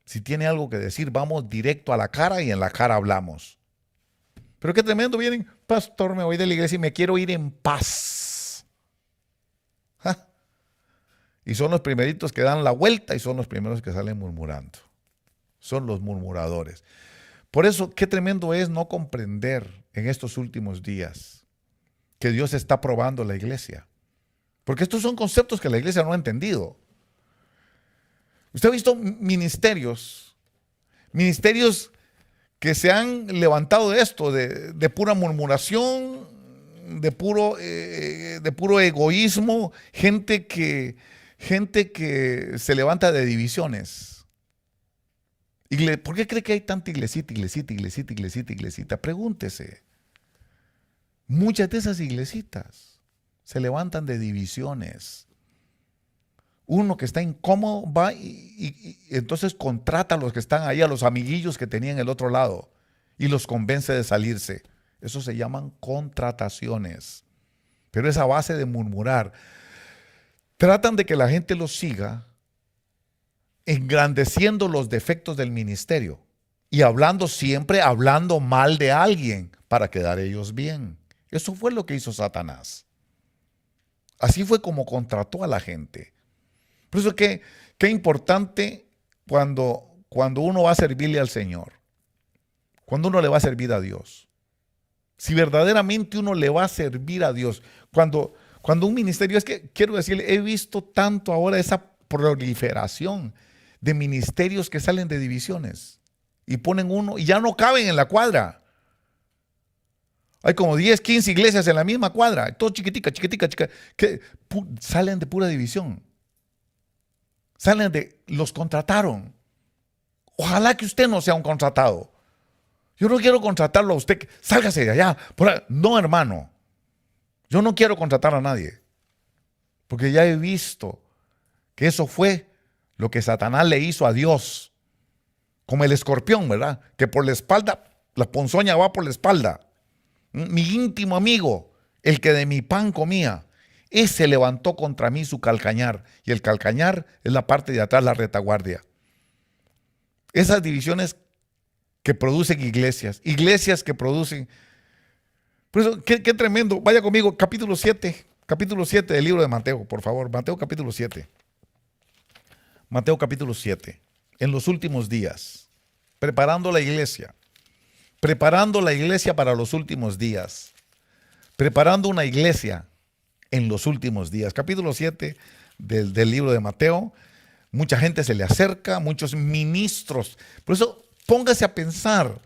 Si tiene algo que decir, vamos directo a la cara y en la cara hablamos. Pero qué tremendo, vienen, pastor, me voy de la iglesia y me quiero ir en paz. ¿Ja? Y son los primeritos que dan la vuelta y son los primeros que salen murmurando. Son los murmuradores. Por eso, qué tremendo es no comprender en estos últimos días que Dios está probando la iglesia. Porque estos son conceptos que la iglesia no ha entendido. Usted ha visto ministerios que se han levantado de esto, de pura murmuración, de puro egoísmo, gente que se levanta de divisiones. ¿Por qué cree que hay tanta iglesita? Pregúntese. Muchas de esas iglesitas se levantan de divisiones. Uno que está incómodo va y entonces contrata a los que están ahí, a los amiguillos que tenían el otro lado, y los convence de salirse. Eso se llaman contrataciones. Pero es a base de murmurar. Tratan de que la gente los siga, engrandeciendo los defectos del ministerio y siempre hablando mal de alguien para quedar ellos bien. Eso fue lo que hizo Satanás. Así fue como contrató a la gente. Por eso qué importante cuando uno va a servirle al Señor, cuando uno le va a servir a Dios. Si verdaderamente uno le va a servir a Dios, cuando un ministerio, es que quiero decirle, he visto tanto ahora esa proliferación de ministerios que salen de divisiones y ponen uno y ya no caben en la cuadra. Hay como 10, 15 iglesias en la misma cuadra, todo chiquitica, que salen de pura división. Los contrataron. Ojalá que usted no sea un contratado. Yo no quiero contratarlo a usted. Sálgase de allá. No, hermano. Yo no quiero contratar a nadie. Porque ya he visto que eso fue lo que Satanás le hizo a Dios. Como el escorpión, ¿verdad? Que por la espalda, la ponzoña va por la espalda. Mi íntimo amigo, el que de mi pan comía, ese levantó contra mí su calcañar. Y el calcañar es la parte de atrás, la retaguardia. Esas divisiones que producen iglesias que producen. Por eso, qué tremendo. Vaya conmigo, capítulo 7 del libro de Mateo, por favor. Mateo capítulo 7. Mateo capítulo 7. En los últimos días, preparando la iglesia para los últimos días, preparando una iglesia en los últimos días. Capítulo 7 del libro de Mateo. Mucha gente se le acerca, muchos ministros. Por eso, póngase a pensar.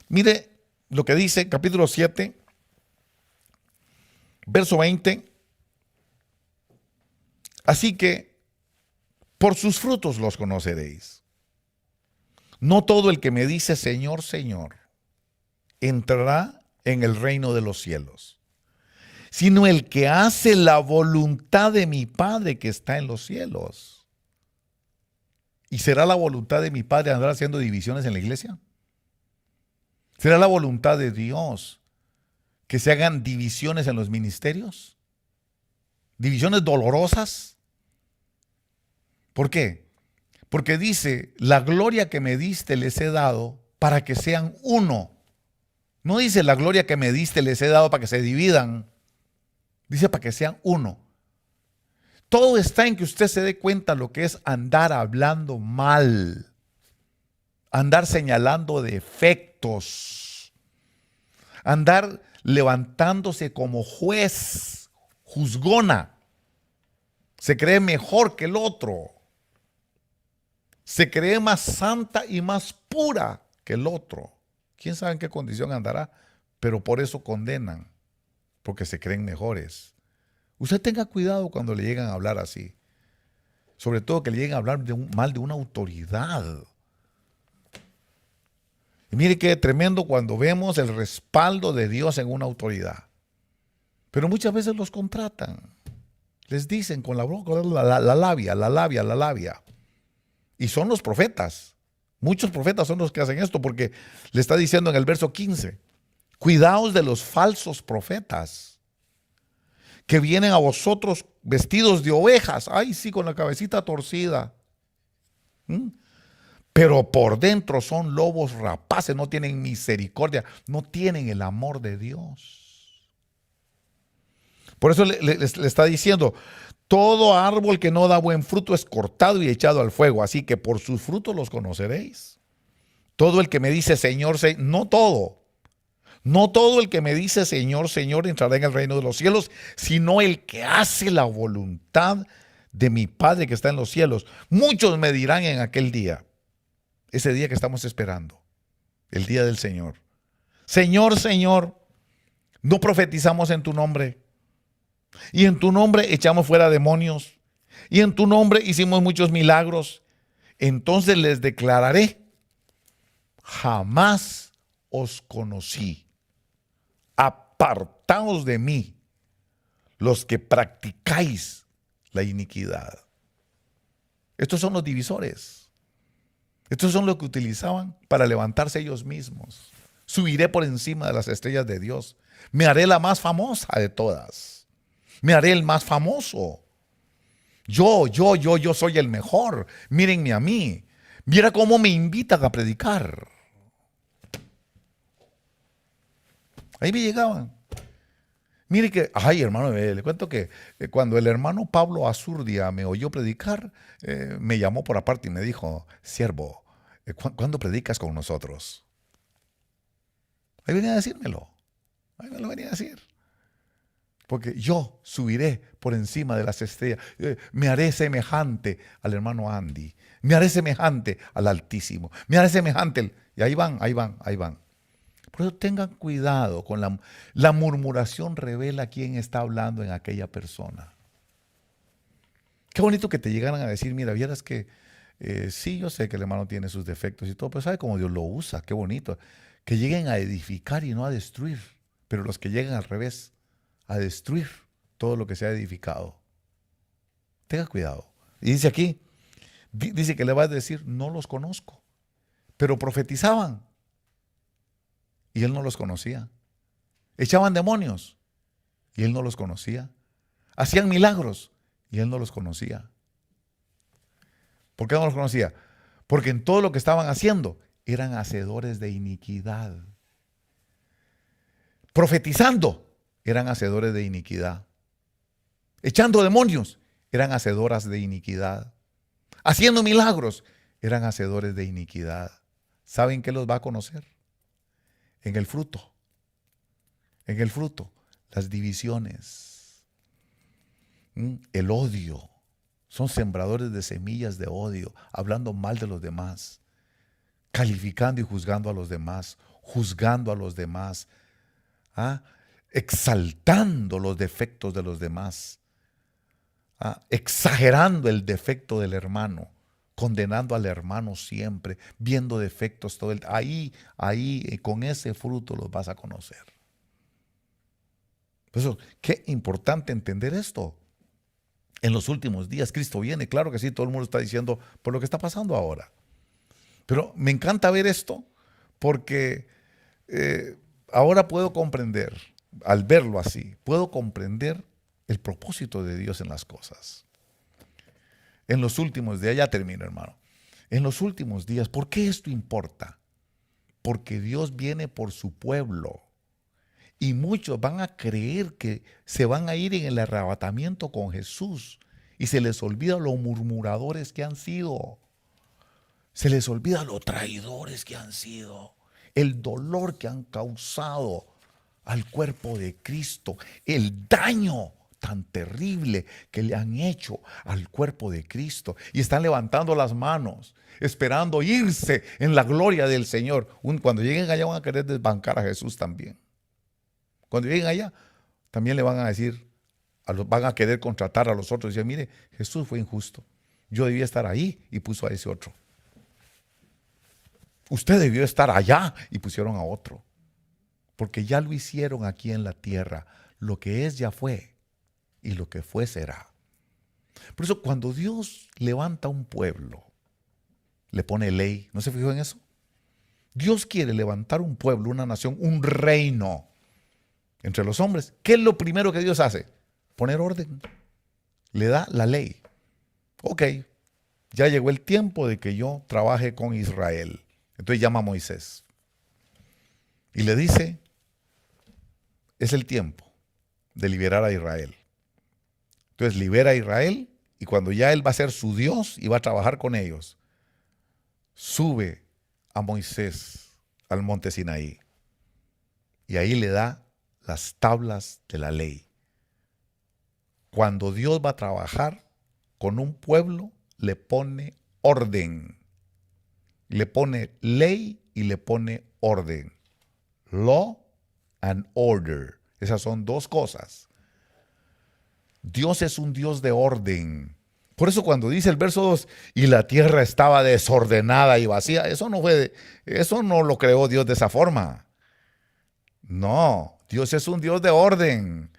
Mire lo que dice capítulo 7, verso 20. Así que por sus frutos los conoceréis. No todo el que me dice Señor, Señor, entrará en el reino de los cielos, sino el que hace la voluntad de mi Padre que está en los cielos. ¿Y será la voluntad de mi Padre andar haciendo divisiones en la iglesia? ¿Será la voluntad de Dios que se hagan divisiones en los ministerios? ¿Divisiones dolorosas? ¿Por qué? Porque dice, la gloria que me diste les he dado para que sean uno. No dice la gloria que me diste les he dado para que se dividan. Dice para que sean uno. Todo está en que usted se dé cuenta lo que es andar hablando mal andar señalando defectos, andar levantándose como juez, juzgona. Se cree mejor que el otro. Se cree más santa y más pura que el otro. ¿Quién sabe en qué condición andará? Pero por eso condenan, porque se creen mejores. Usted tenga cuidado cuando le llegan a hablar así. Sobre todo que le lleguen a hablar mal de una autoridad. Y mire qué tremendo cuando vemos el respaldo de Dios en una autoridad. Pero muchas veces los contratan. Les dicen con la boca, la labia. Y son los profetas. Muchos profetas son los que hacen esto, porque le está diciendo en el verso 15, cuidaos de los falsos profetas que vienen a vosotros vestidos de ovejas. Ay, sí, con la cabecita torcida. Pero por dentro son lobos rapaces, no tienen misericordia, no tienen el amor de Dios. Por eso le está diciendo, todo árbol que no da buen fruto es cortado y echado al fuego, así que por sus frutos los conoceréis. Todo el que me dice Señor, no todo el que me dice Señor, Señor entrará en el reino de los cielos, sino el que hace la voluntad de mi Padre que está en los cielos. Muchos me dirán en aquel día, ese día que estamos esperando, el día del Señor. Señor, Señor, ¿no profetizamos en tu nombre? Y en tu nombre echamos fuera demonios. Y en tu nombre hicimos muchos milagros. Entonces les declararé, jamás os conocí. Apartaos de mí, los que practicáis la iniquidad. Estos son los divisores. Estos son los que utilizaban para levantarse ellos mismos. Subiré por encima de las estrellas de Dios. Me haré la más famosa de todas. Me haré el más famoso. Yo soy el mejor. Mírenme a mí. Mira cómo me invitan a predicar. Ahí me llegaban. Mire que, ay hermano, le cuento que cuando el hermano Pablo Azurdia me oyó predicar, me llamó por aparte y me dijo, siervo, ¿cuándo predicas con nosotros? Ahí venía a decírmelo. Ahí me lo venía a decir. Porque yo subiré por encima de las estrellas. Me haré semejante al hermano Andy. Me haré semejante al Altísimo. Me haré semejante. Y ahí van. Por eso tengan cuidado con la murmuración. Revela quién está hablando en aquella persona. Qué bonito que te llegaran a decir, mira, vieras que sí, yo sé que el hermano tiene sus defectos y todo, pero sabe cómo Dios lo usa. Qué bonito. Que lleguen a edificar y no a destruir. Pero los que llegan al revés, a destruir todo lo que se ha edificado. Tenga cuidado. Y dice aquí, dice que le va a decir, no los conozco. Pero profetizaban. Y él no los conocía. Echaban demonios. Y él no los conocía. Hacían milagros. Y él no los conocía. ¿Por qué no los conocía? Porque en todo lo que estaban haciendo, eran hacedores de iniquidad. Profetizando, eran hacedores de iniquidad. Echando demonios, eran hacedoras de iniquidad. Haciendo milagros, eran hacedores de iniquidad. ¿Saben qué los va a conocer? En el fruto. En el fruto, las divisiones. El odio. Son sembradores de semillas de odio, hablando mal de los demás, calificando y juzgando a los demás, exaltando los defectos de los demás, exagerando el defecto del hermano, condenando al hermano siempre, viendo defectos todo el tiempo. Ahí, con ese fruto los vas a conocer. Por eso, qué importante entender esto. En los últimos días, Cristo viene, claro que sí, todo el mundo está diciendo por lo que está pasando ahora. Pero me encanta ver esto porque ahora puedo comprender. Al verlo así, puedo comprender el propósito de Dios en las cosas. En los últimos días, ya termino hermano, en los últimos días, ¿por qué esto importa? Porque Dios viene por su pueblo y muchos van a creer que se van a ir en el arrebatamiento con Jesús y se les olvida los murmuradores que han sido. Se les olvida lo traidores que han sido, el dolor que han causado al cuerpo de Cristo, el daño tan terrible que le han hecho al cuerpo de Cristo. Y están levantando las manos, esperando irse en la gloria del Señor. Cuando lleguen allá van a querer desbancar a Jesús también. Cuando lleguen allá, también le van a decir, van a querer contratar a los otros y decir, mire, Jesús fue injusto. Yo debía estar ahí y puso a ese otro. Usted debió estar allá y pusieron a otro. Porque ya lo hicieron aquí en la tierra. Lo que es ya fue y lo que fue será. Por eso cuando Dios levanta un pueblo, le pone ley. ¿No se fijó en eso? Dios quiere levantar un pueblo, una nación, un reino entre los hombres. ¿Qué es lo primero que Dios hace? Poner orden. Le da la ley. Ok, ya llegó el tiempo de que yo trabaje con Israel. Entonces llama a Moisés y le dice, es el tiempo de liberar a Israel. Entonces libera a Israel y cuando ya él va a ser su Dios y va a trabajar con ellos, sube a Moisés al monte Sinaí y ahí le da las tablas de la ley. Cuando Dios va a trabajar con un pueblo, le pone orden. Le pone ley y le pone orden. Law and order. Esas son dos cosas. Dios es un Dios de orden. Por eso cuando dice el verso 2, y la tierra estaba desordenada y vacía, eso no lo creó Dios de esa forma. No, Dios es un Dios de orden.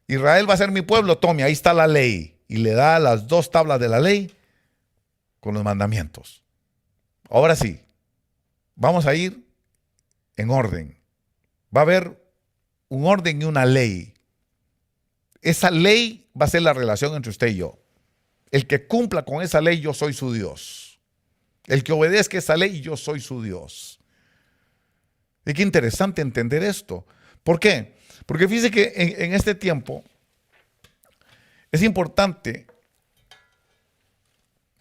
Israel va a ser mi pueblo, tome, ahí está la ley. Y le da las dos tablas de la ley con los mandamientos. Ahora sí, vamos a ir en orden. Va a haber un orden y una ley. Esa ley va a ser la relación entre usted y yo. El que cumpla con esa ley, yo soy su Dios. El que obedezca esa ley, yo soy su Dios. Y qué interesante entender esto. ¿Por qué? Porque fíjese que en este tiempo es importante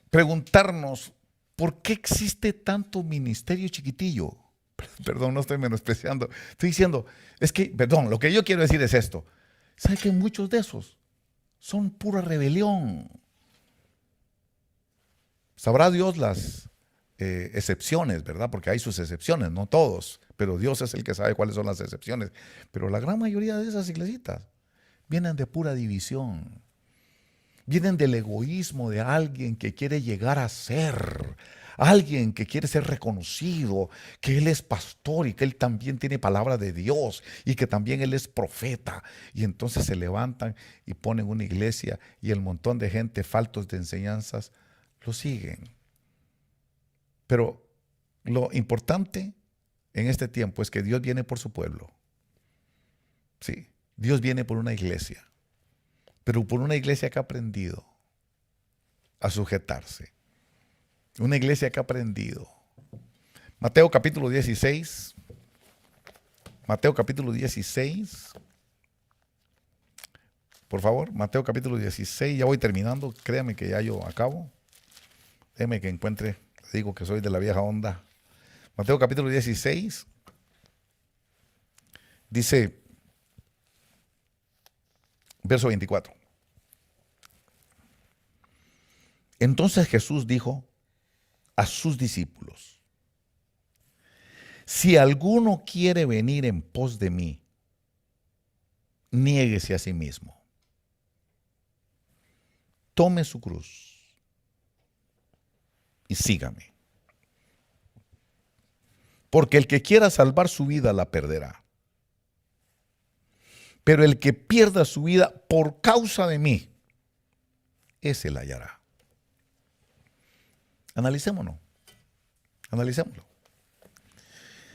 preguntarnos ¿por qué existe tanto ministerio chiquitillo? Perdón, no estoy menospreciando. Estoy diciendo, lo que yo quiero decir es esto. ¿Sabe que muchos de esos son pura rebelión? Sabrá Dios las excepciones, ¿verdad? Porque hay sus excepciones, no todos. Pero Dios es el que sabe cuáles son las excepciones. Pero la gran mayoría de esas iglesitas vienen de pura división. Vienen del egoísmo de alguien que quiere llegar a ser, alguien que quiere ser reconocido, que él es pastor y que él también tiene palabra de Dios y que también él es profeta. Y entonces se levantan y ponen una iglesia y el montón de gente faltos de enseñanzas lo siguen. Pero lo importante en este tiempo es que Dios viene por su pueblo. Sí, Dios viene por una iglesia. Pero por una iglesia que ha aprendido a sujetarse. Una iglesia que ha aprendido. Mateo capítulo 16. Mateo capítulo 16. Por favor, Mateo capítulo 16. Ya voy terminando. Créame que ya yo acabo. Déjeme que encuentre. Digo que soy de la vieja onda. Mateo capítulo 16. Dice, verso 24. Entonces Jesús dijo a sus discípulos, si alguno quiere venir en pos de mí, niéguese a sí mismo. Tome su cruz y sígame. Porque el que quiera salvar su vida la perderá. Pero el que pierda su vida por causa de mí, ese la hallará. Analicémonos. Analicémoslo.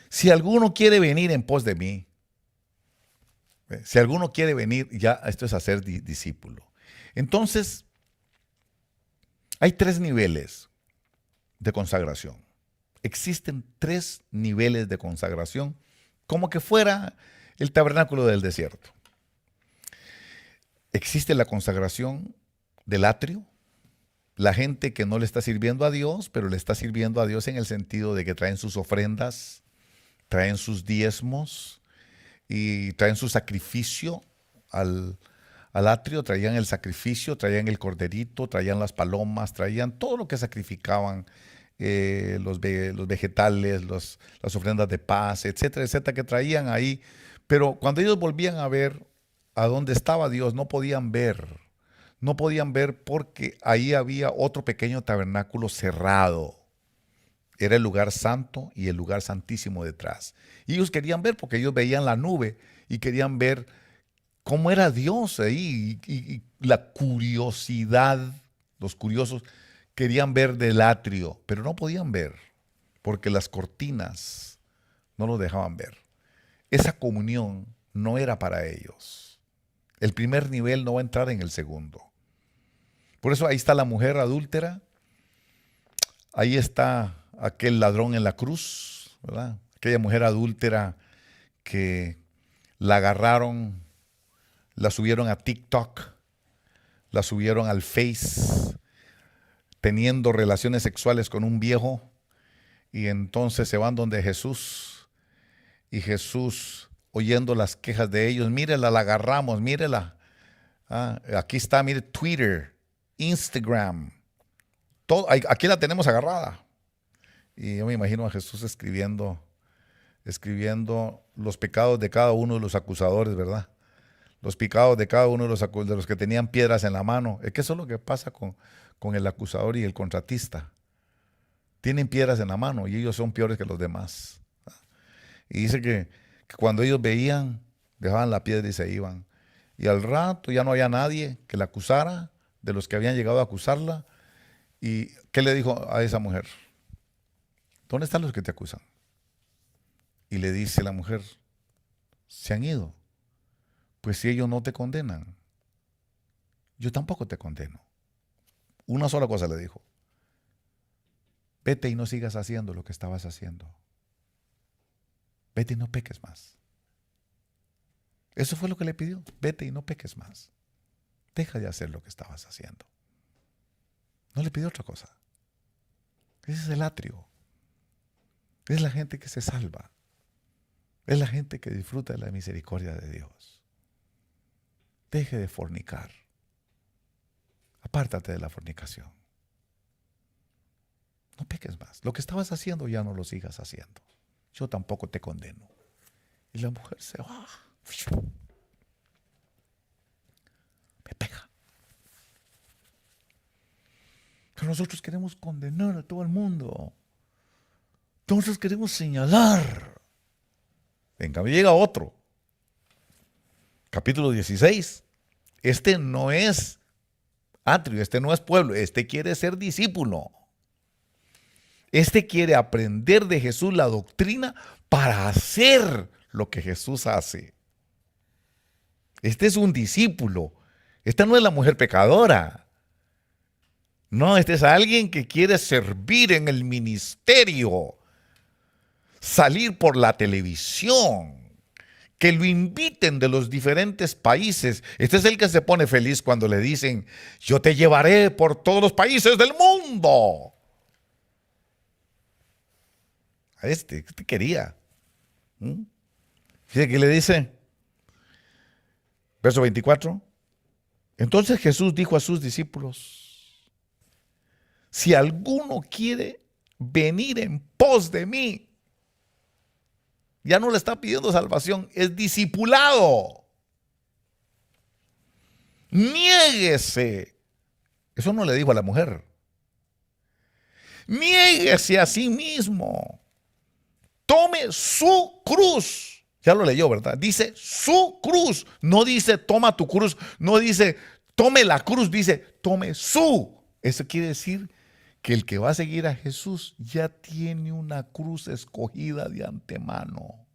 Si alguno quiere venir en pos de mí, si alguno quiere venir, ya esto es hacer discípulo. Entonces, hay 3 niveles de consagración. Existen 3 niveles de consagración, como que fuera el tabernáculo del desierto. Existe la consagración del atrio, la gente que no le está sirviendo a Dios, pero le está sirviendo a Dios en el sentido de que traen sus ofrendas, traen sus diezmos y traen su sacrificio al atrio, traían el sacrificio, traían el corderito, traían las palomas, traían todo lo que sacrificaban, los vegetales, las ofrendas de paz, etcétera, etcétera, que traían ahí. Pero cuando ellos volvían a ver a dónde estaba Dios, no podían ver porque ahí había otro pequeño tabernáculo cerrado. Era el lugar santo y el lugar santísimo detrás. Y ellos querían ver porque ellos veían la nube y querían ver cómo era Dios ahí. Y la curiosidad, los curiosos querían ver del atrio, pero no podían ver porque las cortinas no lo dejaban ver. Esa comunión no era para ellos. El primer nivel no va a entrar en el segundo. Por eso ahí está la mujer adúltera, ahí está aquel ladrón en la cruz, ¿verdad? Aquella mujer adúltera que la agarraron, la subieron a TikTok, la subieron al Face, teniendo relaciones sexuales con un viejo, y entonces se van donde Jesús, y Jesús, oyendo las quejas de ellos, mírela, la agarramos, mírela. Aquí está, mire, Twitter, Instagram, todo, aquí la tenemos agarrada. Y yo me imagino a Jesús escribiendo los pecados de cada uno de los acusadores, ¿verdad? Los pecados de cada uno de los que tenían piedras en la mano. Es que eso es lo que pasa con el acusador y el contratista. Tienen piedras en la mano y ellos son peores que los demás. Y dice que cuando ellos veían, dejaban la piedra y se iban. Y al rato ya no había nadie que la acusara, de los que habían llegado a acusarla. ¿Y qué le dijo a esa mujer? ¿Dónde están los que te acusan? Y le dice la mujer, se han ido. Pues si ellos no te condenan, yo tampoco te condeno. Una sola cosa le dijo. Vete y no sigas haciendo lo que estabas haciendo. Vete y no peques más. Eso fue lo que le pidió. Vete y no peques más. Deja de hacer lo que estabas haciendo. No le pidió otra cosa. Ese es el atrio. Es la gente que se salva. Es la gente que disfruta de la misericordia de Dios. Deje de fornicar. Apártate de la fornicación. No peques más. Lo que estabas haciendo ya no lo sigas haciendo. Yo tampoco te condeno. Y la mujer se va. Me pega. Pero nosotros queremos condenar a todo el mundo. Nosotros queremos señalar. En cambio llega otro. Capítulo 16. Este no es atrio, este no es pueblo, este quiere ser discípulo. Este quiere aprender de Jesús la doctrina para hacer lo que Jesús hace. Este es un discípulo. Esta no es la mujer pecadora. No, este es alguien que quiere servir en el ministerio. Salir por la televisión. Que lo inviten de los diferentes países. Este es el que se pone feliz cuando le dicen, yo te llevaré por todos los países del mundo. A este quería. Fíjate que le dice, verso 24. Entonces Jesús dijo a sus discípulos, si alguno quiere venir en pos de mí, ya no le está pidiendo salvación, es discipulado. Niéguese. Eso no le dijo a la mujer. Niéguese a sí mismo. Tome su cruz. Ya lo leyó, ¿verdad? Dice su cruz. No dice toma tu cruz. No dice tome la cruz. Dice tome su. Eso quiere decir que el que va a seguir a Jesús ya tiene una cruz escogida de antemano.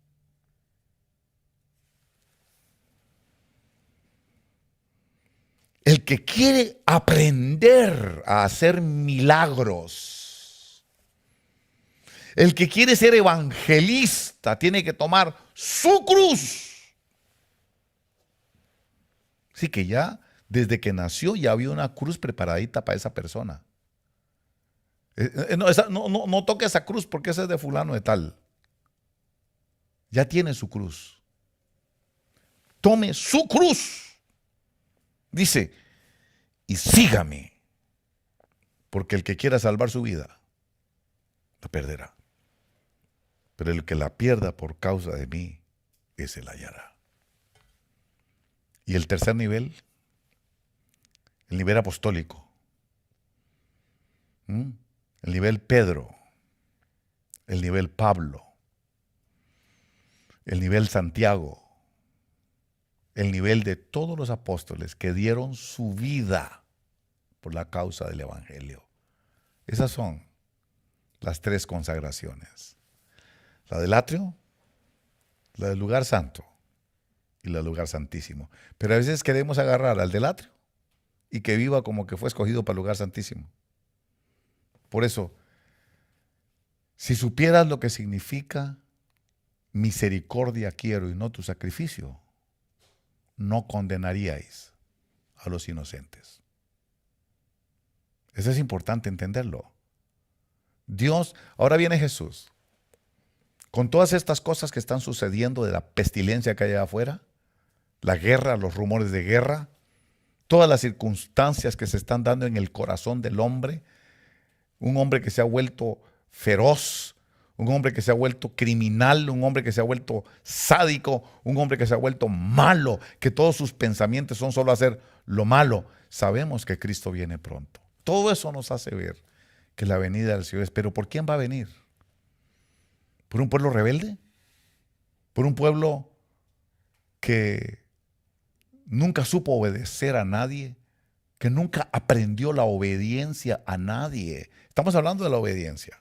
El que quiere aprender a hacer milagros, el que quiere ser evangelista, tiene que tomar su cruz. Así que ya, desde que nació, ya había una cruz preparadita para esa persona. No toque esa cruz porque esa es de fulano de tal. Ya tiene su cruz. Tome su cruz. Dice, y sígame. Porque el que quiera salvar su vida, la perderá. Pero el que la pierda por causa de mí, ese la hallará. Y el tercer nivel, el nivel apostólico. El nivel Pedro, el nivel Pablo, el nivel Santiago, el nivel de todos los apóstoles que dieron su vida por la causa del Evangelio. Esas son las 3 consagraciones. La del atrio, la del lugar santo y la del lugar santísimo. Pero a veces queremos agarrar al del atrio y que viva como que fue escogido para el lugar santísimo. Por eso, si supieras lo que significa misericordia quiero y no tu sacrificio, no condenaríais a los inocentes. Eso es importante entenderlo. Dios, ahora viene Jesús, con todas estas cosas que están sucediendo de la pestilencia que hay allá afuera, la guerra, los rumores de guerra, todas las circunstancias que se están dando en el corazón del hombre, un hombre que se ha vuelto feroz, un hombre que se ha vuelto criminal, un hombre que se ha vuelto sádico, un hombre que se ha vuelto malo, que todos sus pensamientos son solo hacer lo malo. Sabemos que Cristo viene pronto. Todo eso nos hace ver que la venida del Señor es. ¿Pero por quién va a venir? ¿Por un pueblo rebelde? ¿Por un pueblo que nunca supo obedecer a nadie? ¿Que nunca aprendió la obediencia a nadie? Estamos hablando de la obediencia.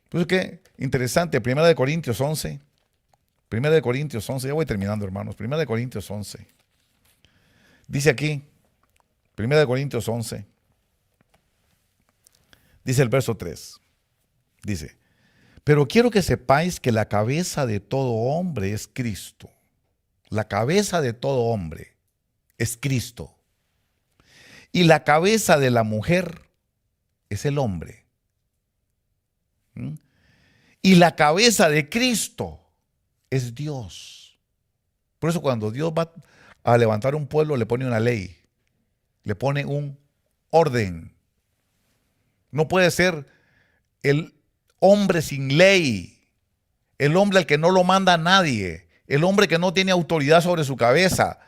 Entonces, qué interesante, 1 Corintios 11. 1 Corintios 11, ya voy terminando, hermanos. 1 Corintios 11. Dice aquí, 1 Corintios 11, dice el verso 3. Dice, pero quiero que sepáis que la cabeza de todo hombre es Cristo. La cabeza de todo hombre es Cristo. Y la cabeza de la mujer es el hombre. Y la cabeza de Cristo es Dios. Por eso cuando Dios va a levantar un pueblo le pone una ley, le pone un orden. No puede ser el hombre sin ley, el hombre al que no lo manda nadie, el hombre que no tiene autoridad sobre su cabeza,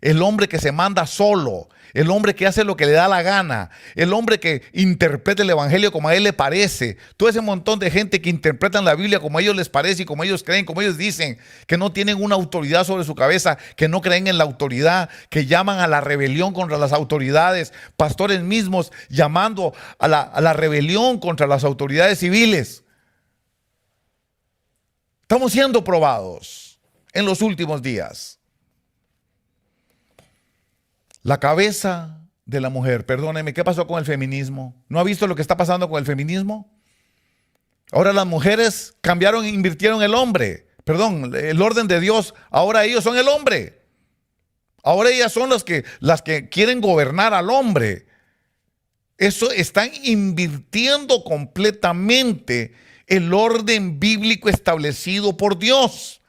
el hombre que se manda solo, el hombre que hace lo que le da la gana, el hombre que interpreta el evangelio como a él le parece. Todo ese montón de gente que interpretan la Biblia como a ellos les parece y como ellos creen, como ellos dicen, que no tienen una autoridad sobre su cabeza, que no creen en la autoridad, que llaman a la rebelión contra las autoridades, pastores mismos llamando a la rebelión contra las autoridades civiles. Estamos siendo probados en los últimos días. La cabeza de la mujer, perdóneme, ¿qué pasó con el feminismo? ¿No ha visto lo que está pasando con el feminismo? Ahora las mujeres cambiaron e invirtieron el orden de Dios. Ahora ellos son el hombre. Ahora ellas son las que quieren gobernar al hombre. Eso están invirtiendo completamente el orden bíblico establecido por Dios.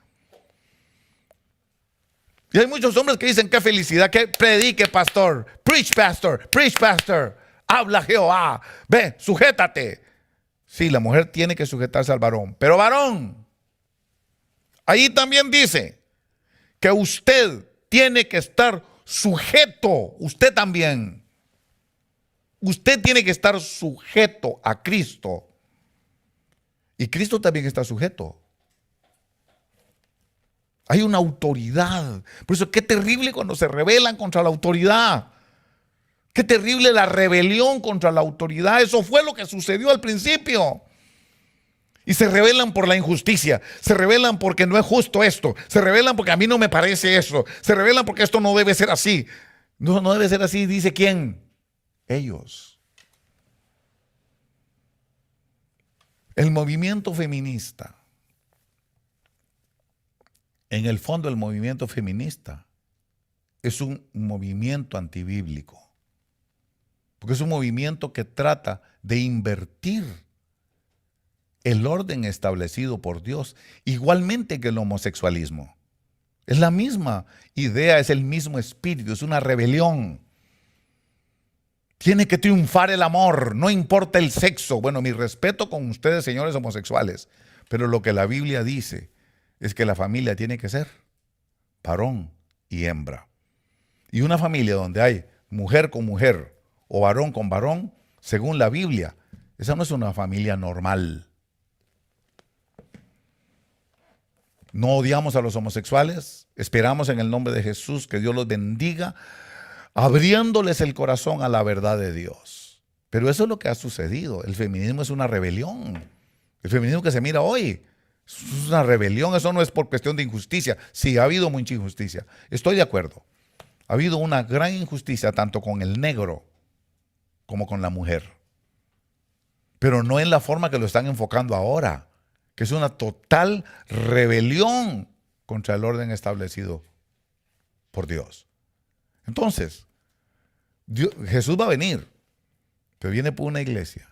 Y hay muchos hombres que dicen, qué felicidad, que predique pastor, preach pastor, habla Jehová, ve, sujétate. Sí, la mujer tiene que sujetarse al varón, pero varón, ahí también dice que usted tiene que estar sujeto, usted también. Usted tiene que estar sujeto a Cristo. Y Cristo también está sujeto. Hay una autoridad. Por eso qué terrible cuando se rebelan contra la autoridad. Qué terrible la rebelión contra la autoridad. Eso fue lo que sucedió al principio. Y se rebelan por la injusticia. Se rebelan porque no es justo esto. Se rebelan porque a mí no me parece eso. Se rebelan porque esto no debe ser así. No debe ser así, dice ¿quién? Ellos. El movimiento feminista. En el fondo, el movimiento feminista es un movimiento antibíblico. porque es un movimiento que trata de invertir el orden establecido por Dios, igualmente que el homosexualismo. Es la misma idea, es el mismo espíritu, es una rebelión. Tiene que triunfar el amor, no importa el sexo. Bueno, mi respeto con ustedes, señores homosexuales, pero lo que la Biblia dice es que la familia tiene que ser varón y hembra. Y una familia donde hay mujer con mujer o varón con varón, según la Biblia, esa no es una familia normal. No odiamos a los homosexuales, esperamos en el nombre de Jesús que Dios los bendiga, abriéndoles el corazón a la verdad de Dios. Pero eso es lo que ha sucedido. El feminismo es una rebelión. El feminismo que se mira hoy es una rebelión. Eso no es por cuestión de injusticia. Sí, ha habido mucha injusticia. Estoy de acuerdo. Ha habido una gran injusticia tanto con el negro como con la mujer. Pero no en la forma que lo están enfocando ahora, que es una total rebelión contra el orden establecido por Dios. Entonces, Jesús va a venir, pero viene por una iglesia.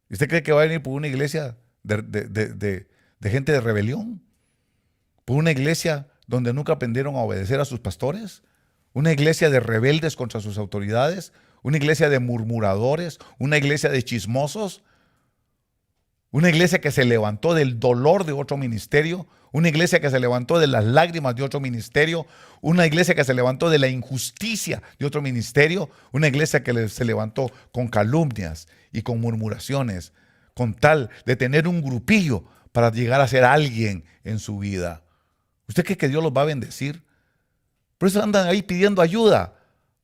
¿Y usted cree que va a venir por una iglesia de gente de rebelión? ¿Por una iglesia donde nunca aprendieron a obedecer a sus pastores? ¿Una iglesia de rebeldes contra sus autoridades? ¿Una iglesia de murmuradores? ¿Una iglesia de chismosos? Una iglesia que se levantó del dolor de otro ministerio, una iglesia que se levantó de las lágrimas de otro ministerio, una iglesia que se levantó de la injusticia de otro ministerio, una iglesia que se levantó con calumnias y con murmuraciones, con tal de tener un grupillo para llegar a ser alguien en su vida. ¿Usted cree que Dios los va a bendecir? Por eso andan ahí pidiendo ayuda,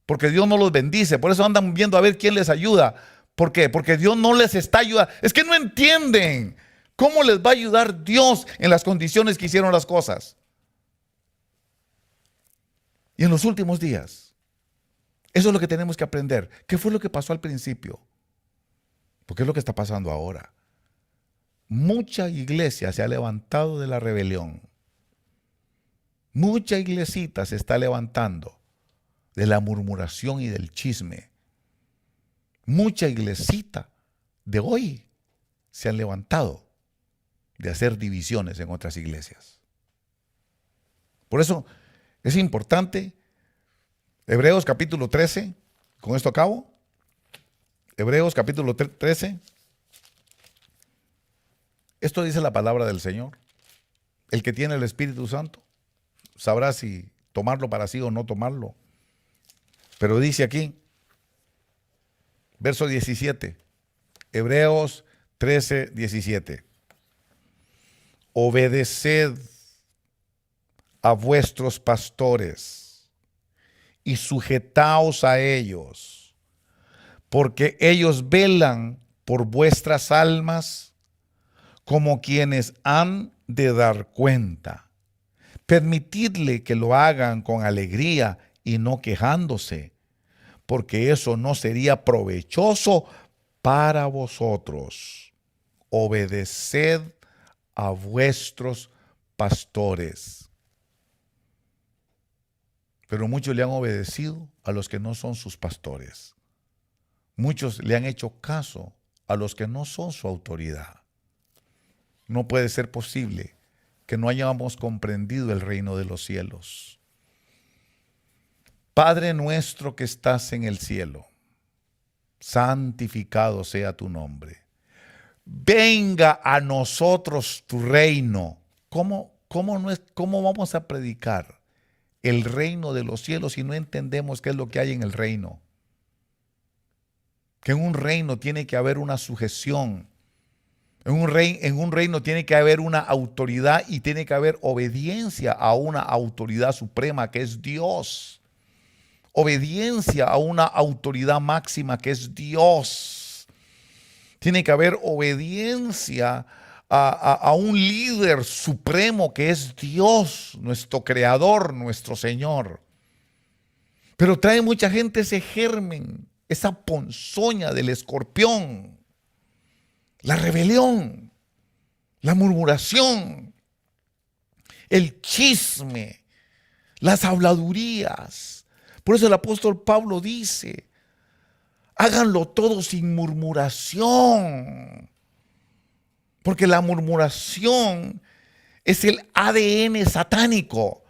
porque Dios no los bendice, por eso andan viendo a ver quién les ayuda. ¿Por qué? Porque Dios no les está ayudando. Es que no entienden cómo les va a ayudar Dios en las condiciones que hicieron las cosas. Y en los últimos días, eso es lo que tenemos que aprender. ¿Qué fue lo que pasó al principio? Porque es lo que está pasando ahora. Mucha iglesia se ha levantado de la rebelión. Mucha iglesita se está levantando de la murmuración y del chisme. Mucha iglesita de hoy se han levantado de hacer divisiones en otras iglesias. Por eso es importante, Hebreos capítulo 13, con esto acabo, Hebreos capítulo 13, esto dice la palabra del Señor. El que tiene el Espíritu Santo sabrá si tomarlo para sí o no tomarlo. Pero dice aquí, verso 17, Hebreos 13, 17. Obedeced a vuestros pastores y sujetaos a ellos, porque ellos velan por vuestras almas como quienes han de dar cuenta. Permitidle que lo hagan con alegría y no quejándose, porque eso no sería provechoso para vosotros. Obedeced a vuestros pastores. Pero muchos le han obedecido a los que no son sus pastores. Muchos le han hecho caso a los que no son su autoridad. No puede ser posible que no hayamos comprendido el reino de los cielos. Padre nuestro que estás en el cielo, santificado sea tu nombre. Venga a nosotros tu reino. ¿Cómo vamos a predicar el reino de los cielos si no entendemos qué es lo que hay en el reino? Que en un reino tiene que haber una sujeción. En un reino tiene que haber una autoridad y tiene que haber obediencia a una autoridad suprema que es Dios. Obediencia a una autoridad máxima que es Dios. Tiene que haber obediencia a un líder supremo que es Dios, nuestro creador, nuestro Señor. Pero trae mucha gente ese germen, esa ponzoña del escorpión, la rebelión, la murmuración, el chisme, las habladurías. Por eso el apóstol Pablo dice, Háganlo todo sin murmuración. Porque la murmuración es el ADN satánico.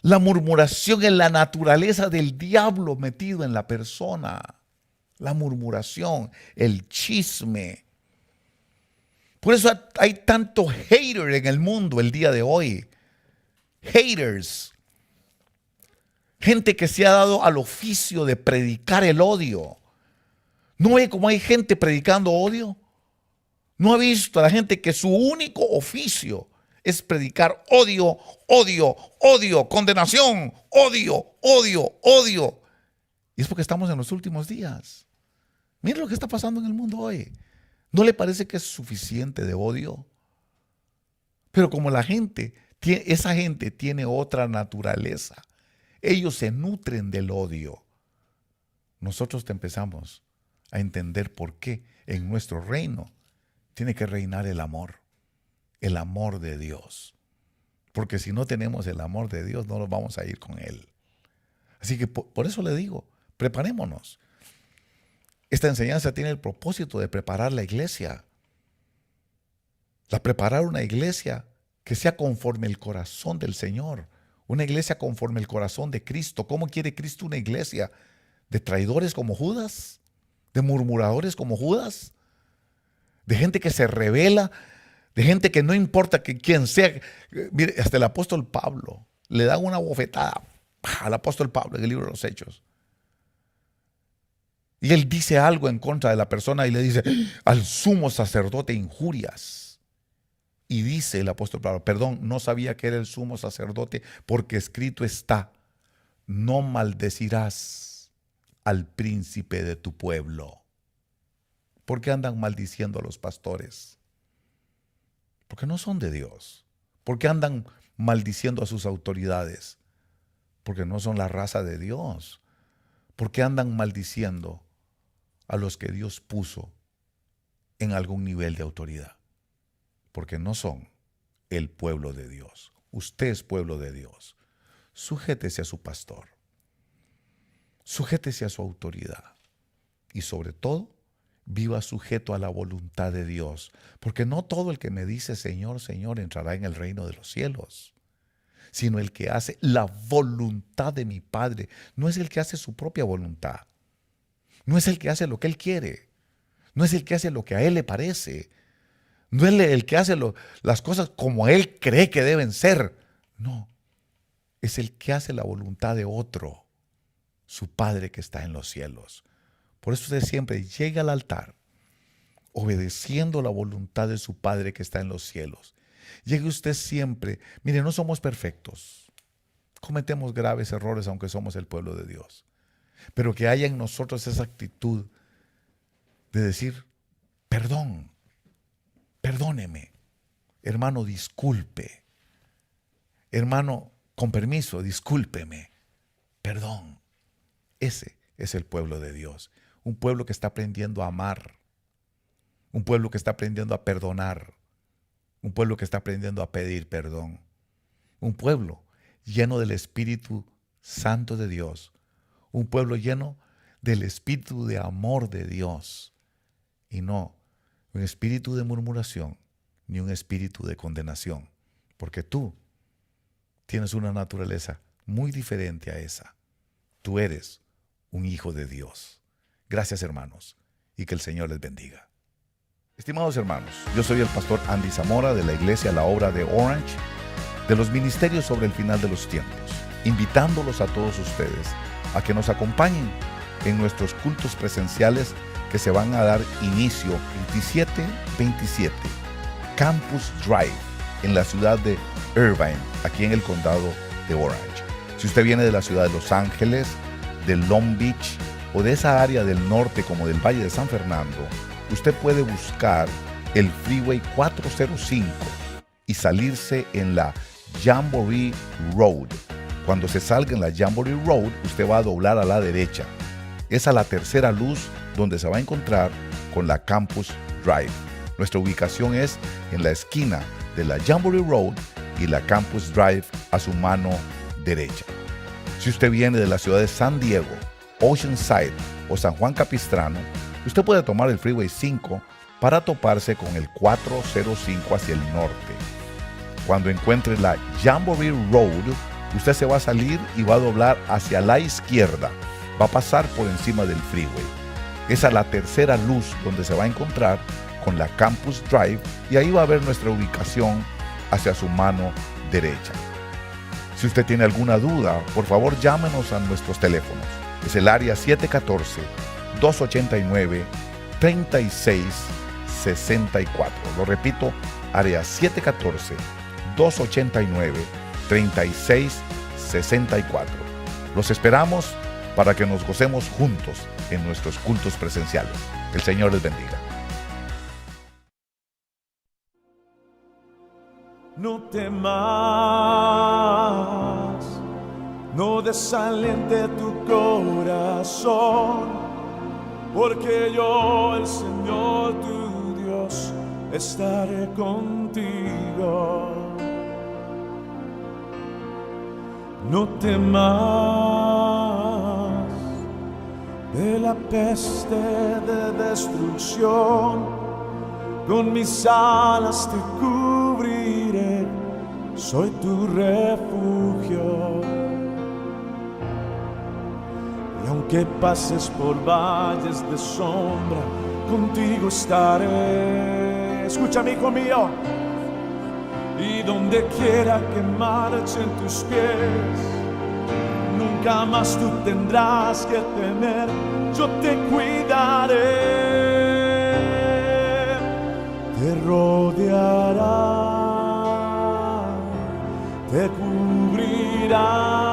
La murmuración es la naturaleza del diablo metido en la persona. La murmuración, el chisme. Por eso hay tanto hater en el mundo el día de hoy. Haters. Gente que se ha dado al oficio de predicar el odio. ¿No ve cómo hay gente predicando odio? ¿No ha visto a la gente que su único oficio es predicar odio, odio, odio, condenación, odio, odio, odio? Y es porque estamos en los últimos días. Miren lo que está pasando en el mundo hoy. ¿No le parece que es suficiente de odio? Pero como esa gente tiene otra naturaleza, ellos se nutren del odio. Nosotros empezamos a entender por qué en nuestro reino tiene que reinar el amor de Dios. Porque si no tenemos el amor de Dios, no nos vamos a ir con Él. Así que por eso le digo, preparémonos. Esta enseñanza tiene el propósito de preparar la iglesia. Preparar una iglesia que sea conforme el corazón del Señor. Una iglesia conforme el corazón de Cristo. ¿Cómo quiere Cristo una iglesia? ¿De traidores como Judas? ¿De murmuradores como Judas? ¿De gente que se rebela? ¿De gente que no importa quién sea? Mire, hasta el apóstol Pablo le da una bofetada al apóstol Pablo en el libro de los Hechos. Y él dice algo en contra de la persona y le dice, al sumo sacerdote injurias. Y dice el apóstol Pablo, perdón, no sabía que era el sumo sacerdote, porque escrito está, no maldecirás al príncipe de tu pueblo. ¿Por qué andan maldiciendo a los pastores? Porque no son de Dios. ¿Por qué andan maldiciendo a sus autoridades? Porque no son la raza de Dios. ¿Por qué andan maldiciendo a los que Dios puso en algún nivel de autoridad? Porque no son el pueblo de Dios. Usted es pueblo de Dios. Sujétese a su pastor. Sujétese a su autoridad. Y sobre todo, viva sujeto a la voluntad de Dios. Porque no todo el que me dice Señor, Señor entrará en el reino de los cielos, sino el que hace la voluntad de mi Padre. No es el que hace su propia voluntad. No es el que hace lo que Él quiere. No es el que hace lo que a Él le parece. No es el que hace las cosas como Él cree que deben ser. No. Es el que hace la voluntad de otro, su Padre que está en los cielos. Por eso usted siempre llega al altar obedeciendo la voluntad de su Padre que está en los cielos. Llegue usted siempre. Mire, no somos perfectos. Cometemos graves errores aunque somos el pueblo de Dios. Pero que haya en nosotros esa actitud de decir, perdón, perdóneme. Hermano, disculpe. Hermano, con permiso, discúlpeme. Perdón. Ese es el pueblo de Dios. Un pueblo que está aprendiendo a amar. Un pueblo que está aprendiendo a perdonar. Un pueblo que está aprendiendo a pedir perdón. Un pueblo lleno del Espíritu Santo de Dios. Un pueblo lleno del espíritu de amor de Dios. Y no un espíritu de murmuración ni un espíritu de condenación. Porque tú tienes una naturaleza muy diferente a esa. Tú eres un hijo de Dios. Gracias, hermanos, y que el Señor les bendiga. Estimados hermanos, yo soy el pastor Andy Zamora de la iglesia La Obra de Orange, de los ministerios sobre el final de los tiempos, invitándolos a todos ustedes a que nos acompañen en nuestros cultos presenciales que se van a dar inicio el 17-27, Campus Drive, en la ciudad de Irvine, aquí en el condado de Orange. Si usted viene de la ciudad de Los Ángeles, de Long Beach o de esa área del norte como del Valle de San Fernando, usted puede buscar el Freeway 405 y salirse en la Jamboree Road. Cuando se salga en la Jamboree Road, usted va a doblar a la derecha. Es a la tercera luz donde se va a encontrar con la Campus Drive. Nuestra ubicación es en la esquina de la Jamboree Road y la Campus Drive a su mano derecha. Si usted viene de la ciudad de San Diego, Oceanside o San Juan Capistrano, usted puede tomar el Freeway 5 para toparse con el 405 hacia el norte. Cuando encuentre la Jamboree Road, usted se va a salir y va a doblar hacia la izquierda. Va a pasar por encima del freeway. Esa es la tercera luz donde se va a encontrar con la Campus Drive y ahí va a ver nuestra ubicación hacia su mano derecha. Si usted tiene alguna duda, por favor llámenos a nuestros teléfonos. Es el área 714-289-3664. Lo repito, área 714-289-3664. Los esperamos para que nos gocemos juntos en nuestros cultos presenciales. Que el Señor les bendiga. No temas, no desaliente tu corazón, porque yo, el Señor tu Dios, estaré contigo. No temas de la peste de destrucción, con mis alas te cubriré, soy tu refugio. Y aunque pases por valles de sombra, contigo estaré. Escúchame, hijo mío. Y donde quiera que marchen tus pies, nunca más tú tendrás que temer, yo te cuidaré. Te rodeará, te cubrirá.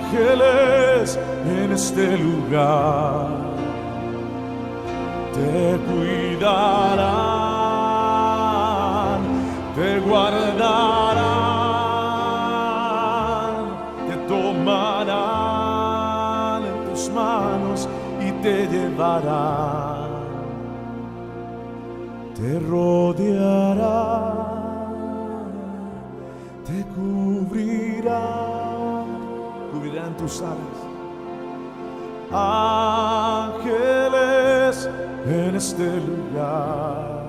Ángeles en este lugar te cuidarán, te guardarán, te tomarán en tus manos y te llevarán, te rodearán, te cubrirán tus alas. Ángeles en este lugar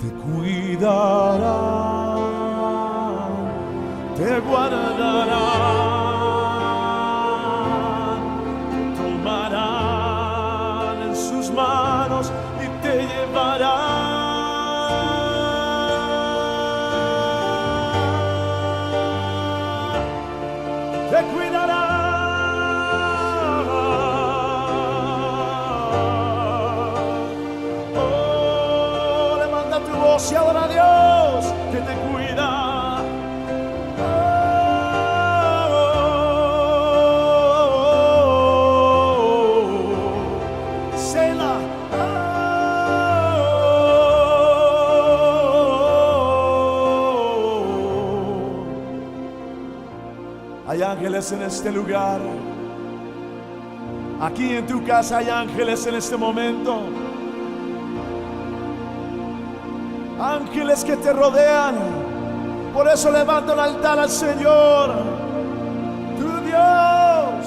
te cuidarán, te guardarán, te tomarán en sus manos y te llevarán, te cuidarán. Y adora a Dios que te cuida. Selah. Hay ángeles en este lugar. Aquí en tu casa hay ángeles en este momento. Ángeles que te rodean. Por eso levanta un altar al Señor, tu Dios,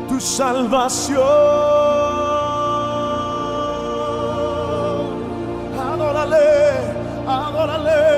tu salvación. Adórale, adórale.